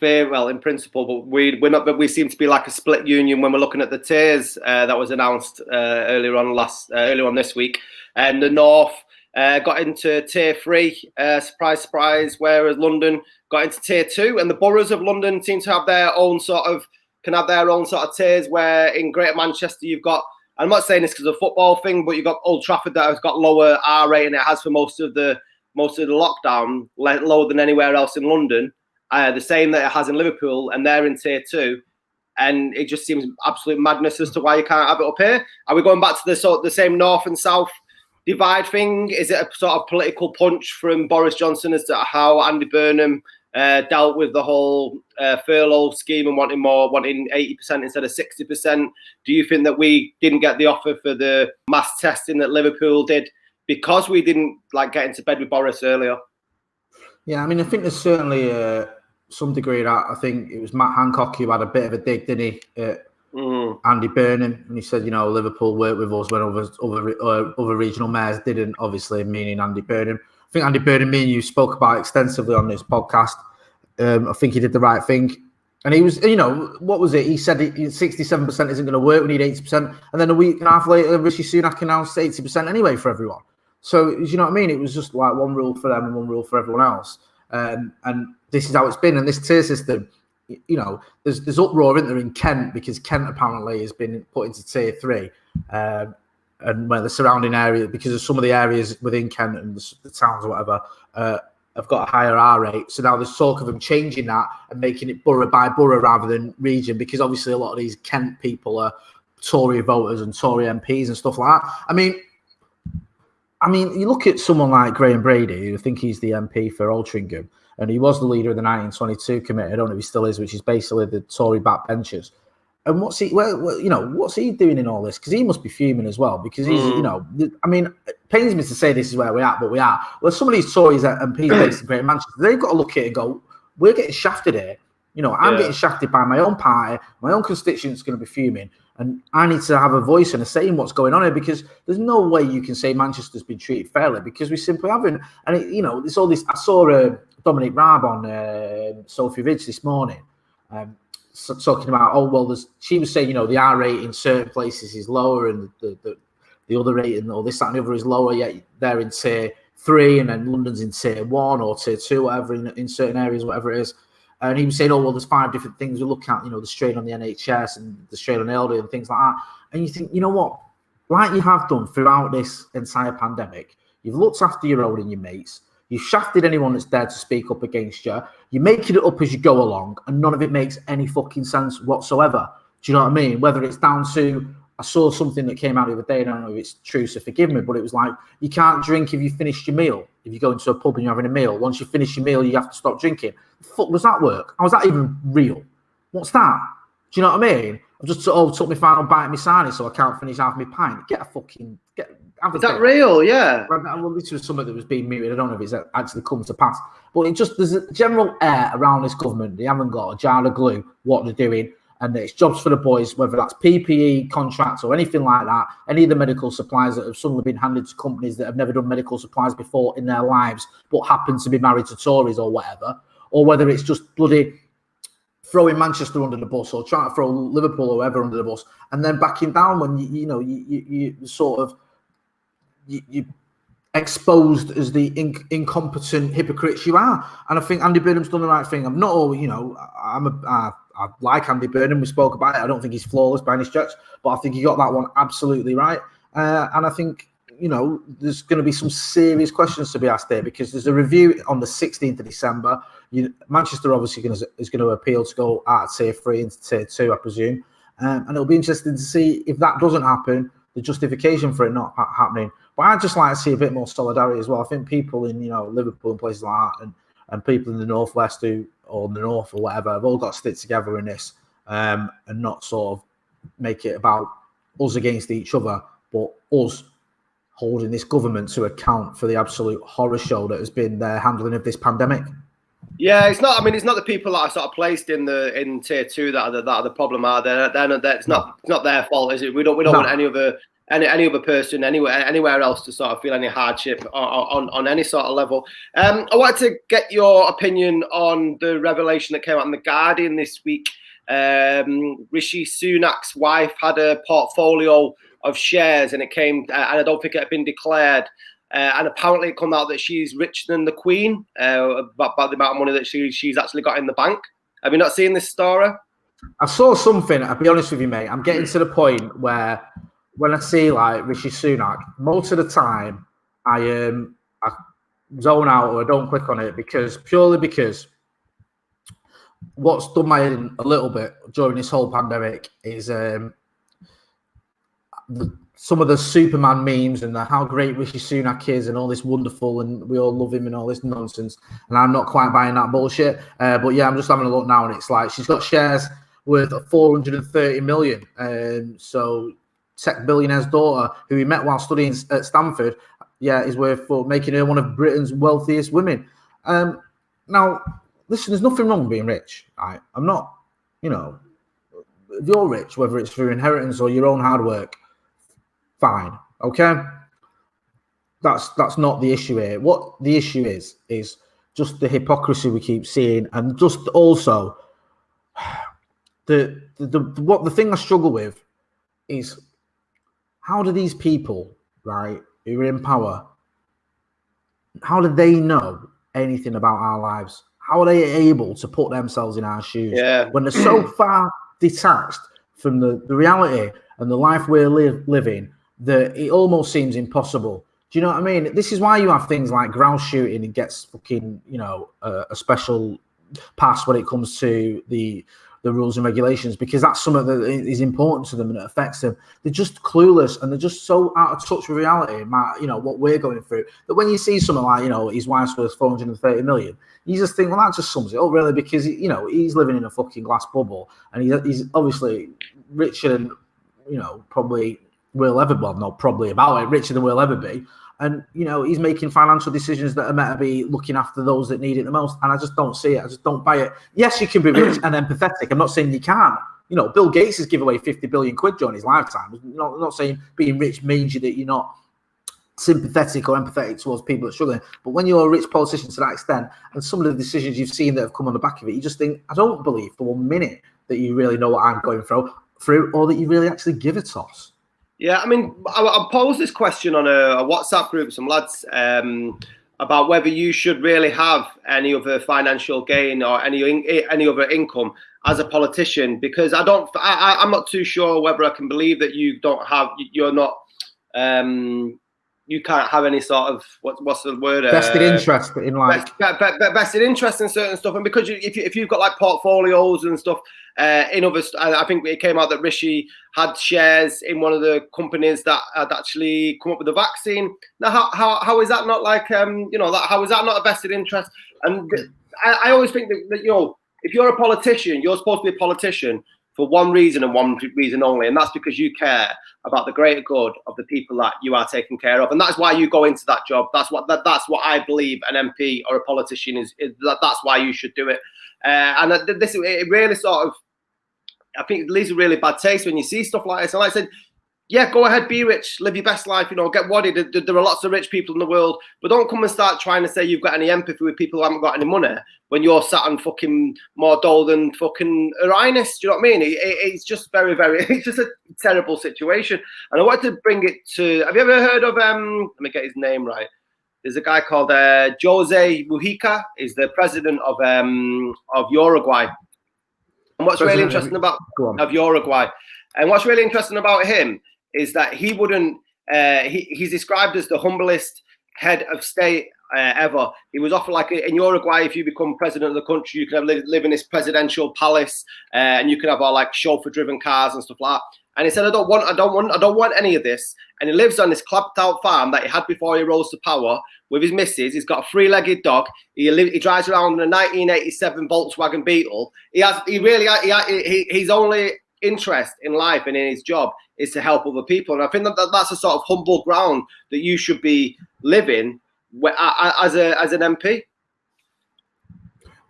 fair, well, in principle, but we're not. But we seem to be like a split union when we're looking at the tiers that was announced earlier on this week, and the North got into tier 3, surprise, surprise, whereas London got into tier 2, and the boroughs of London seem to have their own sort of tiers. Where in Greater Manchester you've got. I'm not saying this because of a football thing, but you've got Old Trafford that has got lower R rate, and it has for most of the lockdown, lower than anywhere else in London. The same that it has in Liverpool, and they're in tier 2, and it just seems absolute madness as to why you can't have it up here. Are we going back to the same north and south divide thing? Is it a sort of political punch from Boris Johnson as to how Andy Burnham dealt with the whole furlough scheme and wanting 80% instead of 60%? Do you think that we didn't get the offer for the mass testing that Liverpool did because we didn't get into bed with Boris earlier? Yeah, I mean, I think there's certainly some degree of that. I think it was Matt Hancock who had a bit of a dig, didn't he, at Andy Burnham, and he said, Liverpool worked with us when other regional mayors didn't, obviously meaning Andy Burnham. I think Andy Burnham, me and you spoke about extensively on this podcast. I think he did the right thing. And he was, what was it? He said 67% isn't going to work. We need 80%. And then a week and a half later, Rishi Sunak announced 80% anyway for everyone. So, you know what I mean? It was just like one rule for them and one rule for everyone else. And this is how it's been. And this tier system, there's uproar, isn't there, in Kent, because Kent apparently has been put into tier 3. And where the surrounding area, because of some of the areas within Kent and the towns or whatever, have got a higher R rate. So now there's talk of them changing that and making it borough by borough rather than region, because obviously a lot of these Kent people are Tory voters and Tory MPs and stuff like that. I mean, I mean, you look at someone like Graham Brady, who I think he's the MP for Altrincham, and he was the leader of the 1922 committee. I don't know if he still is, which is basically the Tory backbenchers. And what's he? Well, you know, what's he doing in all this? Because he must be fuming as well. Because he's, you know, I mean, it pains me to say this is where we're at, but we are. Well, some of these Tories MPs based in Greater Manchester, they've got to look at it and go, "We're getting shafted here. You know, I'm getting shafted by my own party. My own constituents going to be fuming, and I need to have a voice and a say in what's going on here. Because there's no way you can say Manchester's been treated fairly because we simply haven't. And it, you know, there's all this. I saw Dominic Raab on Sophie Ridge this morning. So talking about, oh well, she was saying, you know, the R rate in certain places is lower and the other rating or this, that, and the other is lower, yet they're in tier 3 and then London's in tier 1 or tier 2, whatever, in certain areas, whatever it is. And he was saying, oh well, there's 5 different things we look at, you know, the strain on the NHS and the strain on the elderly and things like that. And you think, you know what, like you have done throughout this entire pandemic, you've looked after your own and your mates. You've shafted anyone that's dared to speak up against you. You're making it up as you go along, and none of it makes any fucking sense whatsoever. Do you know what I mean? Whether it's down to, I saw something that came out the other day, and I don't know if it's true, so forgive me, but it was like, you can't drink if you finished your meal. If you go into a pub and you're having a meal, once you finish your meal, you have to stop drinking. The fuck does that work? How is that even real? What's that? Do you know what I mean? I've just took my final bite of my sarnie, so I can't finish half my pint. Get a fucking... Is that real? Yeah. Well, this was something that was being mooted. I don't know if it's actually come to pass. But there's a general air around this government. They haven't got a jar of glue what they're doing. And it's jobs for the boys, whether that's PPE, contracts or anything like that. Any of the medical supplies that have suddenly been handed to companies that have never done medical supplies before in their lives, but happen to be married to Tories or whatever. Or whether it's just bloody throwing Manchester under the bus or trying to throw Liverpool or whoever under the bus. And then backing down when, you sort of... You exposed as the incompetent hypocrites you are, and I think Andy Burnham's done the right thing. I'm not always, you know, I like Andy Burnham. We spoke about it. I don't think he's flawless by any stretch, but I think he got that one absolutely right. And I think, you know, there's going to be some serious questions to be asked there because there's a review on the 16th of December. Manchester obviously is going to appeal to go out of tier 3 into tier 2, I presume, and it'll be interesting to see if that doesn't happen, the justification for it not happening. But I'd just like to see a bit more solidarity as well. I think people in, you know, Liverpool and places like that and people in the Northwest or the North or whatever have all got to stick together in this and not sort of make it about us against each other, but us holding this government to account for the absolute horror show that has been their handling of this pandemic. Yeah, it's not. I mean, it's not the people that are sort of placed in tier 2 that are the problem. Are they? It's not their fault, is it? We don't want any other person anywhere else to sort of feel any hardship on any sort of level. I wanted to get your opinion on the revelation that came out in The Guardian this week. Rishi Sunak's wife had a portfolio of shares, and it came, and I don't think it had been declared. And apparently, it come out that she's richer than the Queen about the amount of money that she's actually got in the bank. Have you not seen this story? I saw something. I'll be honest with you, mate. I'm getting to the point where when I see like Rishi Sunak, most of the time I zone out or I don't click on it purely because what's done my head in a little bit during this whole pandemic is some of the Superman memes and how great Rishi Sunak is and all this wonderful and we all love him and all this nonsense. And I'm not quite buying that bullshit. But yeah, I'm just having a look now and it's like she's got shares worth 430 million. So tech billionaire's daughter, who he met while studying at Stanford, is worth making her one of Britain's wealthiest women. Now, listen, there's nothing wrong with being rich. Right? I'm not, you know, if you're rich, whether it's through inheritance or your own hard work, fine, okay? That's not the issue here. What the issue is just the hypocrisy we keep seeing, and just also the thing I struggle with is how do these people, right, who are in power, how do they know anything about our lives? How are they able to put themselves in our shoes when they're so far detached from the reality and the life we're living that it almost seems impossible? Do you know what I mean? This is why you have things like grouse shooting and gets fucking, you know, a special pass when it comes to the the rules and regulations, because that's something that is important to them and it affects them. They're just clueless and they're just so out of touch with reality, what we're going through, that when you see something like, his wife's worth 430 million, you just think, well, that just sums it up, really, because, he's living in a fucking glass bubble and he's obviously richer than, probably will ever, well, not probably about it, richer than we'll ever be. And, he's making financial decisions that are meant to be looking after those that need it the most. And I just don't see it. I just don't buy it. Yes, you can be rich and empathetic. I'm not saying you can't. Bill Gates has given away 50 billion quid during his lifetime. I'm not saying being rich means that you're not sympathetic or empathetic towards people that are struggling. But when you're a rich politician to that extent, and some of the decisions you've seen that have come on the back of it, you just think, I don't believe for 1 minute that you really know what I'm going through, or that you really actually give a toss. Yeah, I mean, I posed this question on a WhatsApp group, some lads, about whether you should really have any other financial gain or any other income as a politician, because I'm not too sure whether I can believe that you can't have any sort of what's the word? Vested interest in vested interest in certain stuff, and because if you've got like portfolios and stuff in others, I think it came out that Rishi had shares in one of the companies that had actually come up with the vaccine. Now, how is that not like how is that not a vested interest? And I always think that if you're a politician, you're supposed to be a politician for one reason and one reason only, and that's because you care about the greater good of the people that you are taking care of, and that's why you go into that job. That's what I believe an MP or a politician is that's why you should do it. And it really sort of, I think it leaves a really bad taste when you see stuff like this. And like I said, yeah, go ahead, be rich, live your best life, get wadded. There are lots of rich people in the world, but don't come and start trying to say you've got any empathy with people who haven't got any money when you're sat on fucking more dole than fucking Uranus. Do you know what I mean? It's just very, very, it's just a terrible situation. And I wanted to bring it to, have you ever heard of, let me get his name right. There's a guy called Jose Mujica, is the president of Uruguay. And what's really interesting about Uruguay, and what's really interesting about him is that he wouldn't. He's described as the humblest head of state ever. He was offered, like, in Uruguay, if you become president of the country, you can live in this presidential palace, and you can have all like chauffeur-driven cars and stuff like that. And he said, I don't want any of this. And he lives on this clapped-out farm that he had before he rose to power with his missus. He's got a three-legged dog. He drives around in a 1987 Volkswagen Beetle. His only interest in life and in his job is to help other people. And I think that's a sort of humble ground that you should be living as an MP.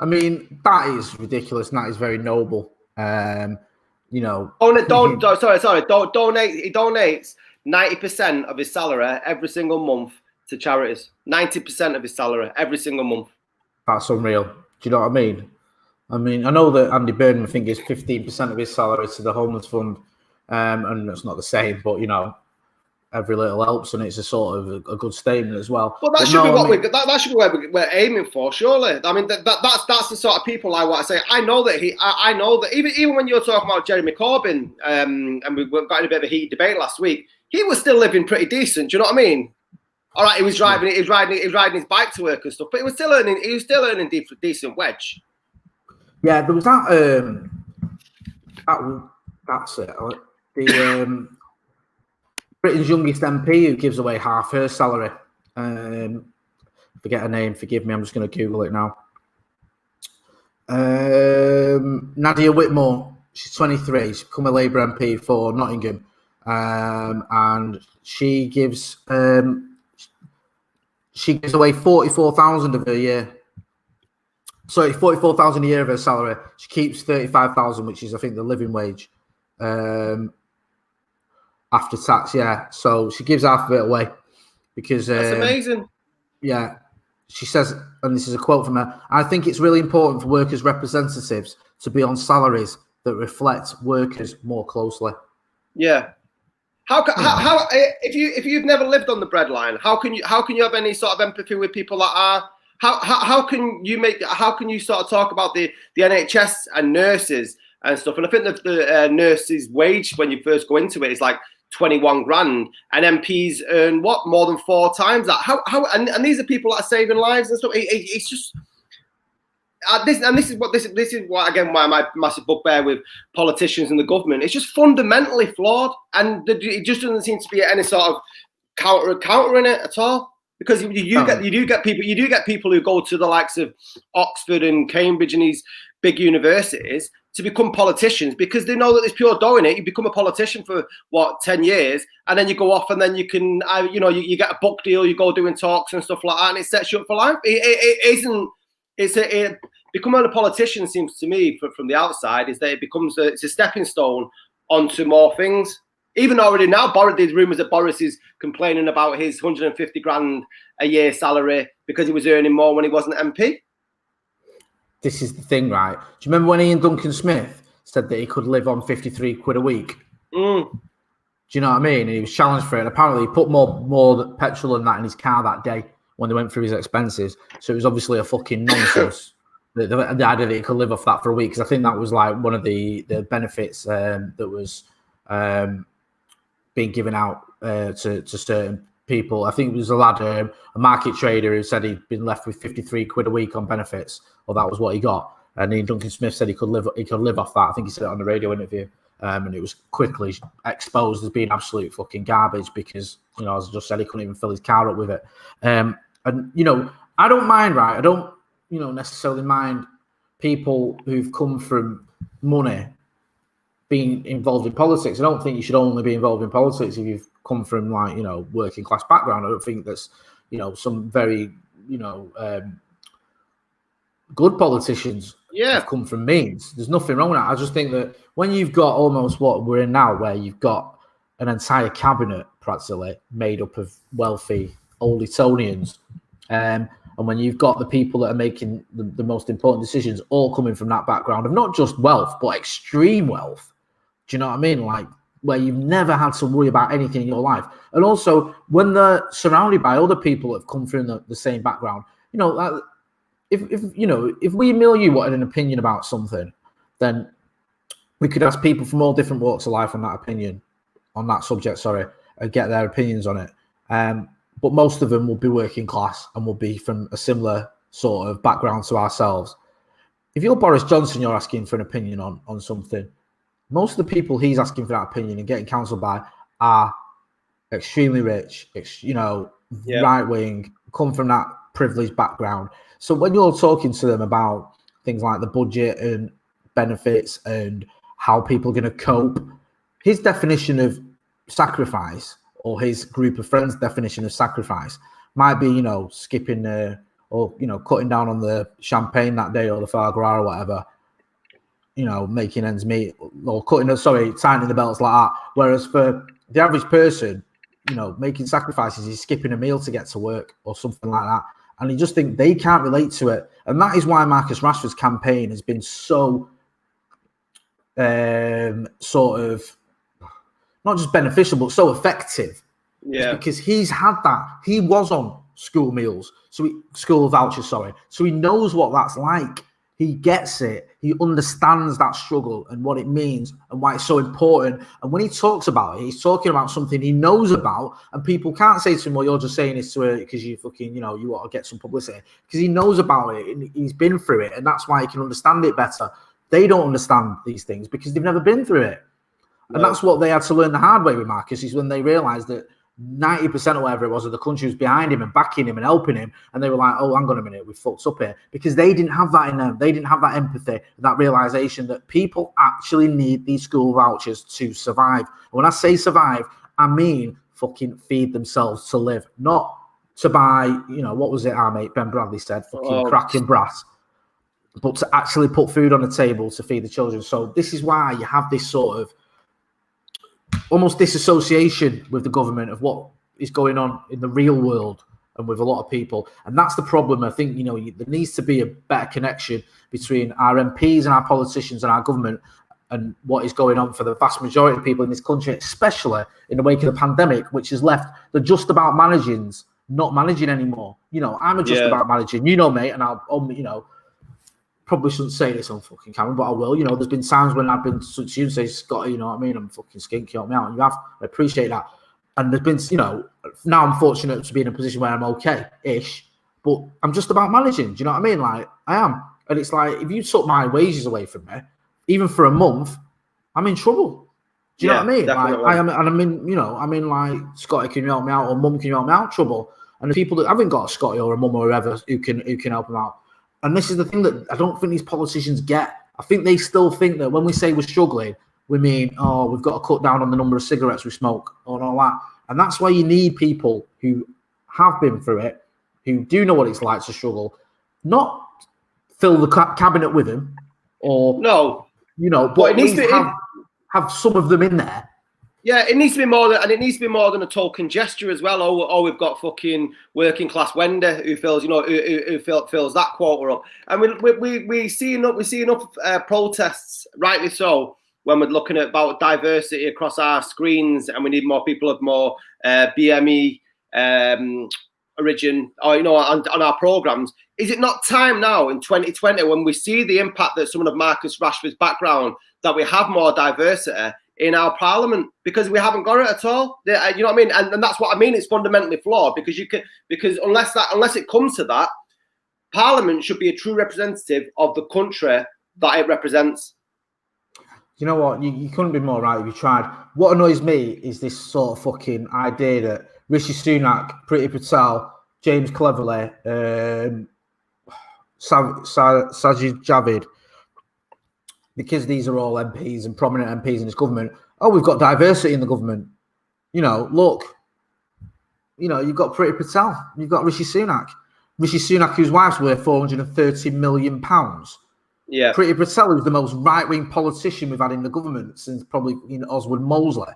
I mean, that is ridiculous, and that is very noble. Sorry. He donates 90% of his salary every single month to charities. 90% of his salary every single month. That's unreal. Do you know what I mean? I know that Andy Burnham, I think, gives 15% of his salary to the homeless fund, and that's not the same, but every little helps, and it's a sort of a good statement as well. Well, that should be what that should be where we're aiming for, surely. I mean, that's the sort of people I want to say. I know that even when you're talking about Jeremy Corbyn, and we got in a bit of a heated debate last week, he was still living pretty decent. Do you know what I mean? All right, he was riding his bike to work and stuff, but he was still earning decent wedge. Yeah, there was that. That's it. The Britain's youngest MP who gives away half her salary. Forget her name. Forgive me. I'm just going to Google it now. Nadia Whitmore. She's 23. She's become a Labour MP for Nottingham, and she gives away 44,000 of her year. Sorry, 44,000 a year of her salary. She keeps 35,000, which is, I think, the living wage after tax. Yeah, so she gives half of it away because that's amazing. Yeah, she says, and this is a quote from her: "I think it's really important for workers' representatives to be on salaries that reflect workers more closely." Yeah. How if you've never lived on the breadline, how can you have any sort of empathy with people that are? How can you sort of talk about the NHS and nurses and stuff? And I think that the nurses' wage when you first go into it is like 21 grand, and MPs earn more than 4 times that. And these are people that are saving lives and stuff. It's just, this is what again why my massive bugbear with politicians and the government. It's just fundamentally flawed, and it just doesn't seem to be any sort of countering it at all. Because you do get people who go to the likes of Oxford and Cambridge and these big universities to become politicians because they know that there's pure dough in it. You become a politician for 10 years, and then you go off and then you can you get a book deal, you go doing talks and stuff like that, and it sets you up for life. Becoming a politician seems to me from the outside is that it's a stepping stone onto more things. Even already now, there's rumours that Boris is complaining about his 150 grand a year salary because he was earning more when he wasn't MP. This is the thing, right? Do you remember when Ian Duncan Smith said that he could live on 53 quid a week? Mm. Do you know what I mean? And he was challenged for it. And apparently, he put more petrol than that in his car that day when they went through his expenses. So it was obviously a fucking nonsense. the idea that he could live off that for a week, because I think that was like one of the benefits that was being given out to certain people. I think it was a lad, a market trader, who said he'd been left with 53 quid a week on benefits, or that was what he got. And Ian Duncan Smith said he could live off that. I think he said it on the radio interview, and it was quickly exposed as being absolute fucking garbage because, as I just said, he couldn't even fill his car up with it. And I don't mind, right? I don't, necessarily mind people who've come from money being involved in politics. I don't think you should only be involved in politics if you've come from working class background. I don't think that's some very good politicians have come from means. There's nothing wrong with that. I just think that when you've got almost what we're in now, where you've got an entire cabinet practically made up of wealthy old Etonians, and when you've got the people that are making the most important decisions all coming from that background of not just wealth but extreme wealth. Do you know what I mean? Like, where you've never had to worry about anything in your life. And also, when they're surrounded by other people that have come from the same background, if we you wanted an opinion about something, then we could ask people from all different walks of life on that subject, and get their opinions on it. But most of them will be working class and will be from a similar sort of background to ourselves. If you're Boris Johnson, you're asking for an opinion on something. Most of the people he's asking for that opinion and getting counselled by are extremely rich, right wing, come from that privileged background. So when you're talking to them about things like the budget and benefits and how people are going to cope, his definition of sacrifice, or his group of friends' definition of sacrifice, might be, skipping or cutting down on the champagne that day or the foie gras or whatever. Making ends meet, or tightening the belts like that. Whereas for the average person, making sacrifices is skipping a meal to get to work or something like that. And you just think they can't relate to it. And that is why Marcus Rashford's campaign has been so sort of not just beneficial, but so effective. Yeah. It's because he's had that. He was on school meals, school vouchers, So he knows what that's like. He gets it. He understands that struggle and what it means and why it's so important. And when he talks about it, he's talking about something he knows about. And people can't say to him, well, you're just saying this to her because you fucking, you want to get some publicity. Because he knows about it and he's been through it. And that's why he can understand it better. They don't understand these things because they've never been through it. And that's what they had to learn the hard way with Marcus, is when they realised that 90% or whatever it was of the country was behind him and backing him and helping him, and they were like, oh, hang on a minute, we fucked up here, because they didn't have that in them. They didn't have that empathy, that realization that people actually need these school vouchers to survive. And when I say survive, I mean fucking feed themselves to live, not to buy, what was it our mate Ben Bradley said, fucking cracking brass, but to actually put food on the table to feed the children. So this is why you have this sort of almost disassociation with the government of what is going on in the real world and with a lot of people. And that's the problem. I think, there needs to be a better connection between our MPs and our politicians and our government and what is going on for the vast majority of people in this country, especially in the wake of the pandemic, which has left the just about managings not managing anymore. I'm a just about managing, mate, and I'll, probably shouldn't say this on fucking camera, but I will. There's been times when I've been such you say, Scotty, you know what I mean? I'm fucking skinky, help me out. And you have. I appreciate that. And there's been, now I'm fortunate to be in a position where I'm okay-ish, but I'm just about managing. Do you know what I mean? Like, I am. And it's like, if you took my wages away from me, even for a month, I'm in trouble. Do you know what I mean? Definitely. Like, I'm in like, Scotty, can you help me out? Or Mum, can you help me out? Trouble. And the people that haven't got a Scotty or a Mum or whoever who can help them out. And this is the thing that I don't think these politicians get. I think they still think that when we say we're struggling, we mean, oh, we've got to cut down on the number of cigarettes we smoke and all that. And that's why you need people who have been through it, who do know what it's like to struggle, not fill the cabinet with them, or but it needs to have some of them in there. Yeah, it needs to be more than, and it needs to be more than a token gesture as well. Oh, we've got fucking working class Wendy who fills, who fills that quota up, and we see enough protests, rightly so, when we're looking at about diversity across our screens, and we need more people of more BME origin, or on our programs. Is it not time now in 2020, when we see the impact that someone of Marcus Rashford's background, that we have more diversity in our parliament? Because we haven't got it at all. You know what I mean? And that's what I mean. It's fundamentally flawed, because unless it comes to that, parliament should be a true representative of the country that it represents. You know what? You couldn't be more right if you tried. What annoys me is this sort of fucking idea that Rishi Sunak, Priti Patel, James Cleverly, Sajid Javid, because these are all MPs and prominent MPs in this government, oh, we've got diversity in the government. Look, you've got Priti Patel, you've got Rishi Sunak. Rishi Sunak, whose wife's worth £430 million. Yeah. Priti Patel is the most right-wing politician we've had in the government since probably Oswald Mosley.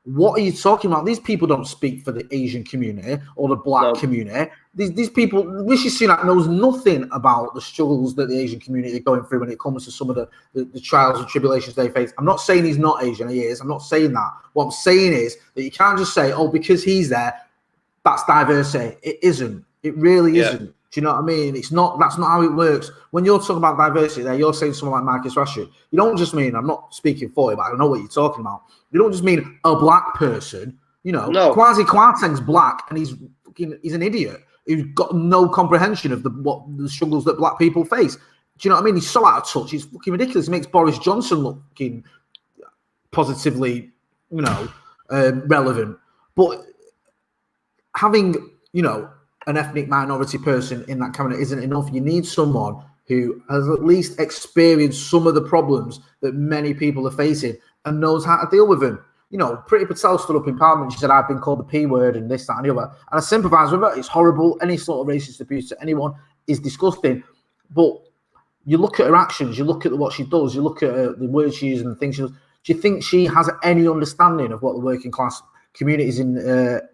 What are you talking about? These people don't speak for the Asian community or the black community. These people, Rishi Sunak knows nothing about the struggles that the Asian community are going through when it comes to some of the trials and tribulations they face. I'm not saying he's not Asian, he is. I'm not saying that. What I'm saying is that you can't just say, oh, because he's there, that's diversity. It isn't. It really isn't. Do you know what I mean? That's not how it works. When you're talking about diversity there, you're saying someone like Marcus Rashford. You don't just mean, I'm not speaking for you, but I know what you're talking about. You don't just mean a black person. No. Kwasi Kwarteng's black, and he's an idiot who's got no comprehension of the struggles that black people face. Do you know what I mean? He's so out of touch. He's fucking ridiculous. He makes Boris Johnson looking positively, relevant. But having, an ethnic minority person in that cabinet isn't enough. You need someone who has at least experienced some of the problems that many people are facing and knows how to deal with them. Priti Patel stood up in Parliament. She said, I've been called the P word and this, that, and the other. And I sympathise with her. It's horrible. Any sort of racist abuse to anyone is disgusting. But you look at her actions, you look at what she does, you look at the words she uses and the things she does. Do you think she has any understanding of what the working class communities in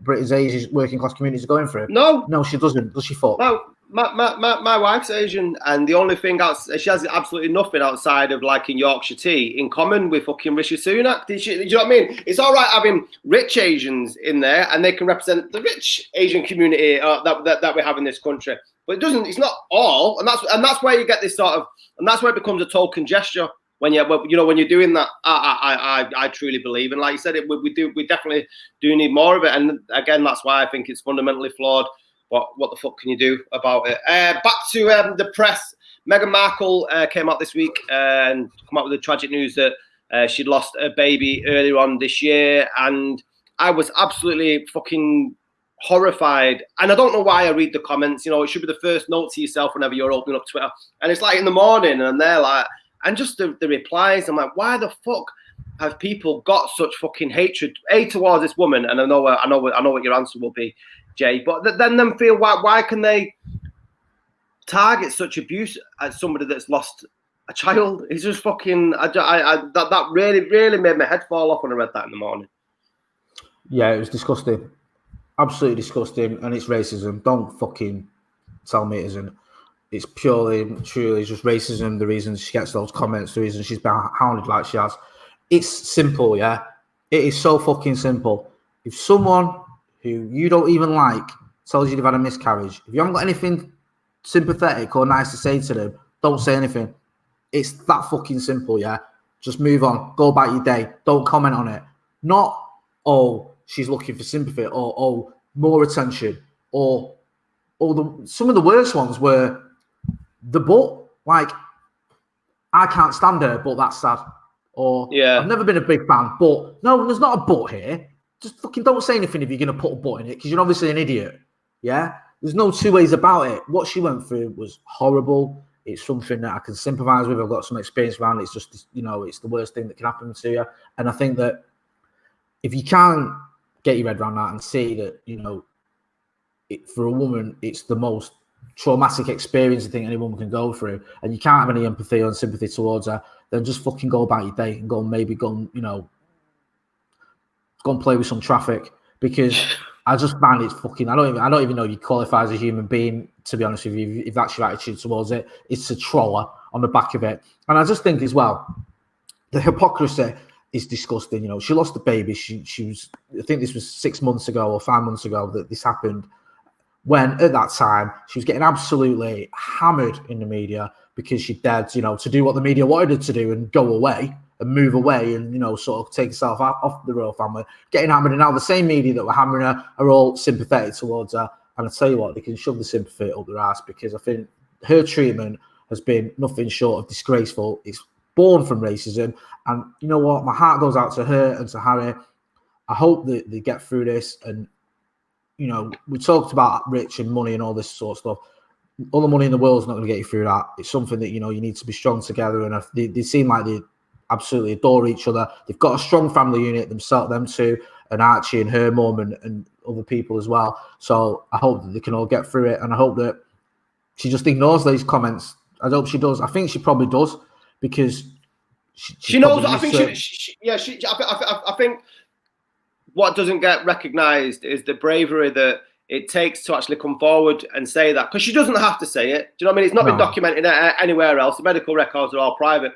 British Asian working class communities are going through? No, she doesn't. Does she? Fuck. No, my wife's Asian, and the only thing she has absolutely nothing outside of liking Yorkshire tea in common with fucking Rishi Sunak. Do you know what I mean? It's all right having rich Asians in there, and they can represent the rich Asian community that we have in this country. But it doesn't. It's not all, and that's where you get this sort of, and that's where it becomes a token gesture. When you're doing that, I truly believe, and like you said, we definitely do need more of it. And again, that's why I think it's fundamentally flawed. What the fuck can you do about it? Back to the press. Meghan Markle came out this week and come out with the tragic news that she'd lost a baby earlier on this year, and I was absolutely fucking horrified. And I don't know why I read the comments. It should be the first note to yourself whenever you're opening up Twitter, and it's like in the morning, and they're like. And just the replies, I'm like, why the fuck have people got such fucking hatred towards this woman? And I know what your answer will be, Jay. But then feel why can they target such abuse at somebody that's lost a child? It's just fucking. That really made my head fall off when I read that in the morning. Yeah, it was disgusting, absolutely disgusting, and it's racism. Don't fucking tell me it isn't. It's purely, truly just racism, the reason she gets those comments, the reason she's been hounded like she has. It's simple, yeah? It is so fucking simple. If someone who you don't even like tells you they've had a miscarriage, if you haven't got anything sympathetic or nice to say to them, don't say anything. It's that fucking simple, yeah? Just move on. Go about your day. Don't comment on it. Not, oh, she's looking for sympathy, or, oh, more attention, or some of the worst ones were the butt. Like, I can't stand her, but that's sad. Or I've never been a big fan, but no, there's not a but here. Just fucking don't say anything if you're going to put a but in it, because you're obviously an idiot. Yeah? There's no two ways about it. What she went through was horrible. It's something that I can sympathise with. I've got some experience around it. It's just, it's the worst thing that can happen to you. And I think that if you can't get your head around that and see that, for a woman, it's the most traumatic experience I think any woman can go through, and you can't have any empathy or sympathy towards her, then just fucking go about your day and go and play with some traffic, because I just find it's fucking. I don't even know you qualify as a human being, to be honest with you. If that's your attitude towards it, it's a troller on the back of it. And I just think as well, the hypocrisy is disgusting. She lost the baby. She was. I think this was 6 months ago or 5 months ago that this happened. When at that time she was getting absolutely hammered in the media because she dared, to do what the media wanted her to do and go away and move away and, sort of take herself off the royal family, getting hammered. And now the same media that were hammering her are all sympathetic towards her. And I tell you what, they can shove the sympathy up their ass, because I think her treatment has been nothing short of disgraceful. It's born from racism. And you know what? My heart goes out to her and to Harry. I hope that they get through this. And we talked about rich and money and all this sort of stuff. All the money in the world is not going to get you through that. It's something that, you need to be strong together. And they seem like they absolutely adore each other. They've got a strong family unit themselves, them two, and Archie and her mum and other people as well. So I hope that they can all get through it. And I hope that she just ignores these comments. I hope she does. I think she probably does, because she knows. I think I think what doesn't get recognised is the bravery that it takes to actually come forward and say that, because she doesn't have to say it. Do you know what I mean? It's not been documented anywhere else. The medical records are all private.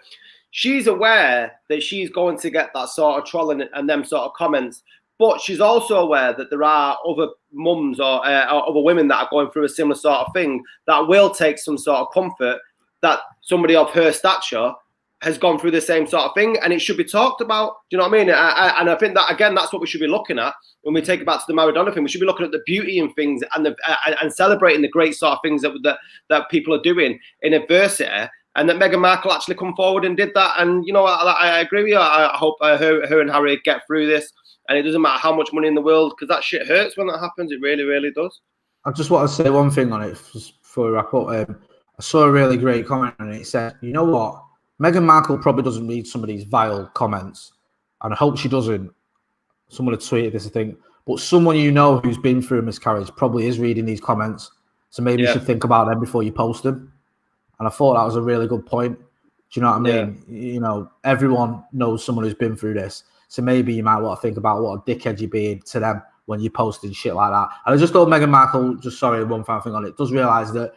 She's aware that she's going to get that sort of trolling and them sort of comments, but she's also aware that there are other mums or other women that are going through a similar sort of thing that will take some sort of comfort that somebody of her stature has gone through the same sort of thing, and it should be talked about. Do you know what I mean? And I think that, again, that's what we should be looking at when we take it back to the Maradona thing. We should be looking at the beauty in things and celebrating the great sort of things that people are doing in adversity, and that Meghan Markle actually come forward and did that. And, I agree with you. I hope her and Harry get through this, and it doesn't matter how much money in the world, because that shit hurts when that happens. It really, really does. I just want to say one thing on it before we wrap up. I saw a really great comment, and it said, you know what? Meghan Markle probably doesn't read some of these vile comments, and I hope she doesn't. Someone had tweeted this, I think. But someone who's been through a miscarriage probably is reading these comments. So maybe you should think about them before you post them. And I thought that was a really good point. Do you know what I mean? Yeah. Everyone knows someone who's been through this. So maybe you might want to think about what a dickhead you're being to them when you're posting shit like that. And I just thought Meghan Markle, one final thing on it, does realise that,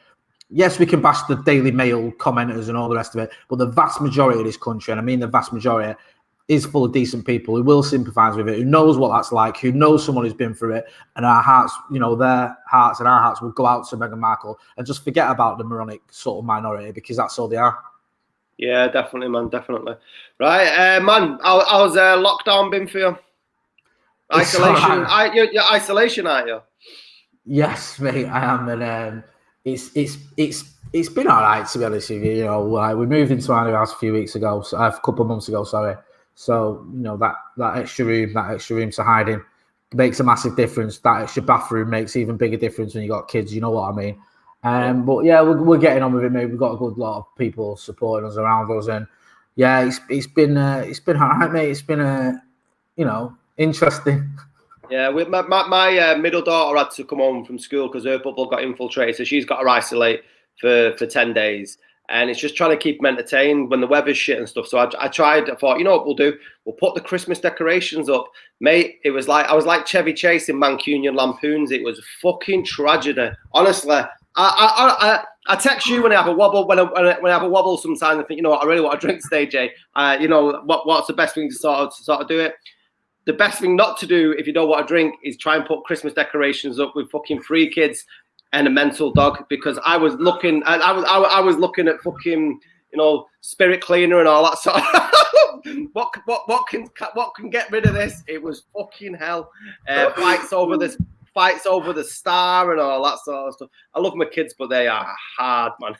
yes, we can bash the Daily Mail commenters and all the rest of it, but the vast majority of this country, and I mean the vast majority, is full of decent people who will sympathise with it, who knows what that's like, who knows someone who's been through it, and our hearts, their hearts and our hearts will go out to Meghan Markle and just forget about the moronic sort of minority, because that's all they are. Yeah, definitely, man, definitely. Right, man, how's lockdown been for you? Isolation? Right. You're isolation, aren't you? Yes, mate, I am, and it's been all right, to be honest with you. We moved into our new house a couple of months ago, sorry. So, that extra room to hide in makes a massive difference. That extra bathroom makes even bigger difference when you got kids. You know what I mean? But yeah, we're getting on with it, mate. We've got a good lot of people supporting us around us, and yeah, it's been all right, mate. It's been interesting. Yeah, my middle daughter had to come home from school because her bubble got infiltrated, so she's got to isolate for 10 days. And it's just trying to keep them entertained when the weather's shit and stuff. So I thought, you know what we'll do? We'll put the Christmas decorations up. Mate, I was like Chevy Chase in Mancunian Lampoons. It was a fucking tragedy. Honestly, I text you when I have a wobble, when I have a wobble sometimes I think, you know what, I really want to drink today, Jay. What's the best thing to sort of do it? The best thing not to do if you don't want to drink is try and put Christmas decorations up with fucking 3 kids and a mental dog, because I was looking at fucking, spirit cleaner and all that sort of what can get rid of this? It was fucking hell. Fights over fights over the star and all that sort of stuff. I love my kids, but they are hard, man.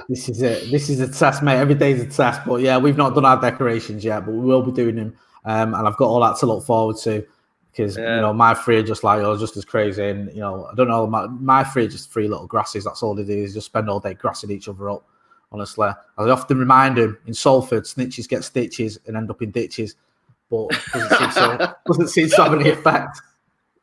This is it. This is a test, mate. Every day's a test. But yeah, we've not done our decorations yet, but we will be doing them. And I've got all that to look forward to because, you know, my three are just like, just as crazy. And, you know, I don't know, my three are just three little grasses. That's all they do is just spend all day grassing each other up, honestly. I often remind them in Salford, snitches get stitches and end up in ditches. But doesn't seem to have any effect.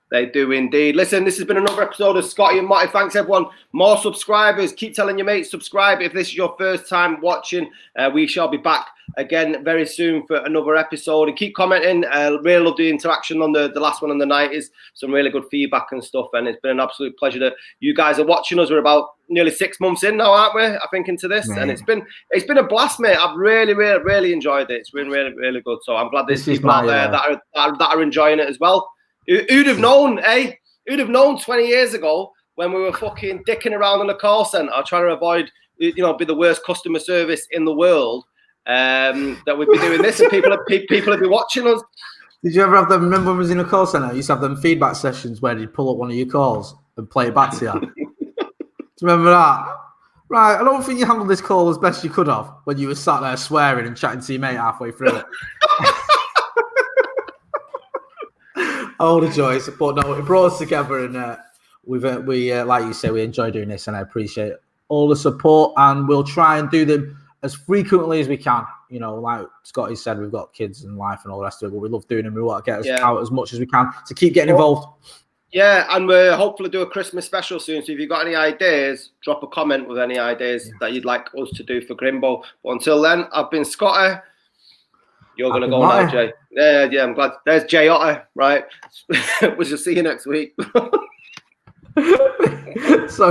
They do indeed. Listen, this has been another episode of Scotty and Motty. Thanks, everyone. More subscribers. Keep telling your mates, subscribe. If this is your first time watching, we shall be back again very soon for another episode. And keep commenting. Really love the interaction on the last one on the 90s. Some really good feedback and stuff. And it's been an absolute pleasure that you guys are watching us. We're about nearly 6 months in now, aren't we? I think into this. Man. And it's been a blast, mate. I've really enjoyed it. It's been really, really good. So I'm glad there's people out there that are enjoying it as well. Who'd have known, eh? Who'd have known 20 years ago when we were fucking dicking around in a call centre trying to avoid, be the worst customer service in the world, that we'd be doing this and people would be watching us. Did you ever have them? Remember when I was in a call centre? You used to have them feedback sessions where you'd pull up one of your calls and play it back to you. Do you remember that? Right, I don't think you handled this call as best you could have when you were sat there swearing and chatting to your mate halfway through it. All the joys, but no, it brought us together, and we like you say, we enjoy doing this, and I appreciate all the support, and we'll try and do them as frequently as we can. You know, like Scotty said, we've got kids and life and all the rest of it, but we love doing them. We want to get out as much as we can to keep getting involved. Yeah, and we'll hopefully do a Christmas special soon. So if you've got any ideas, drop a comment with any ideas that you'd like us to do for Grimbo. But until then, I've been Scotty. You're going to go now, Jay. Yeah, I'm glad. There's Jay Otter, right? We'll just see you next week. So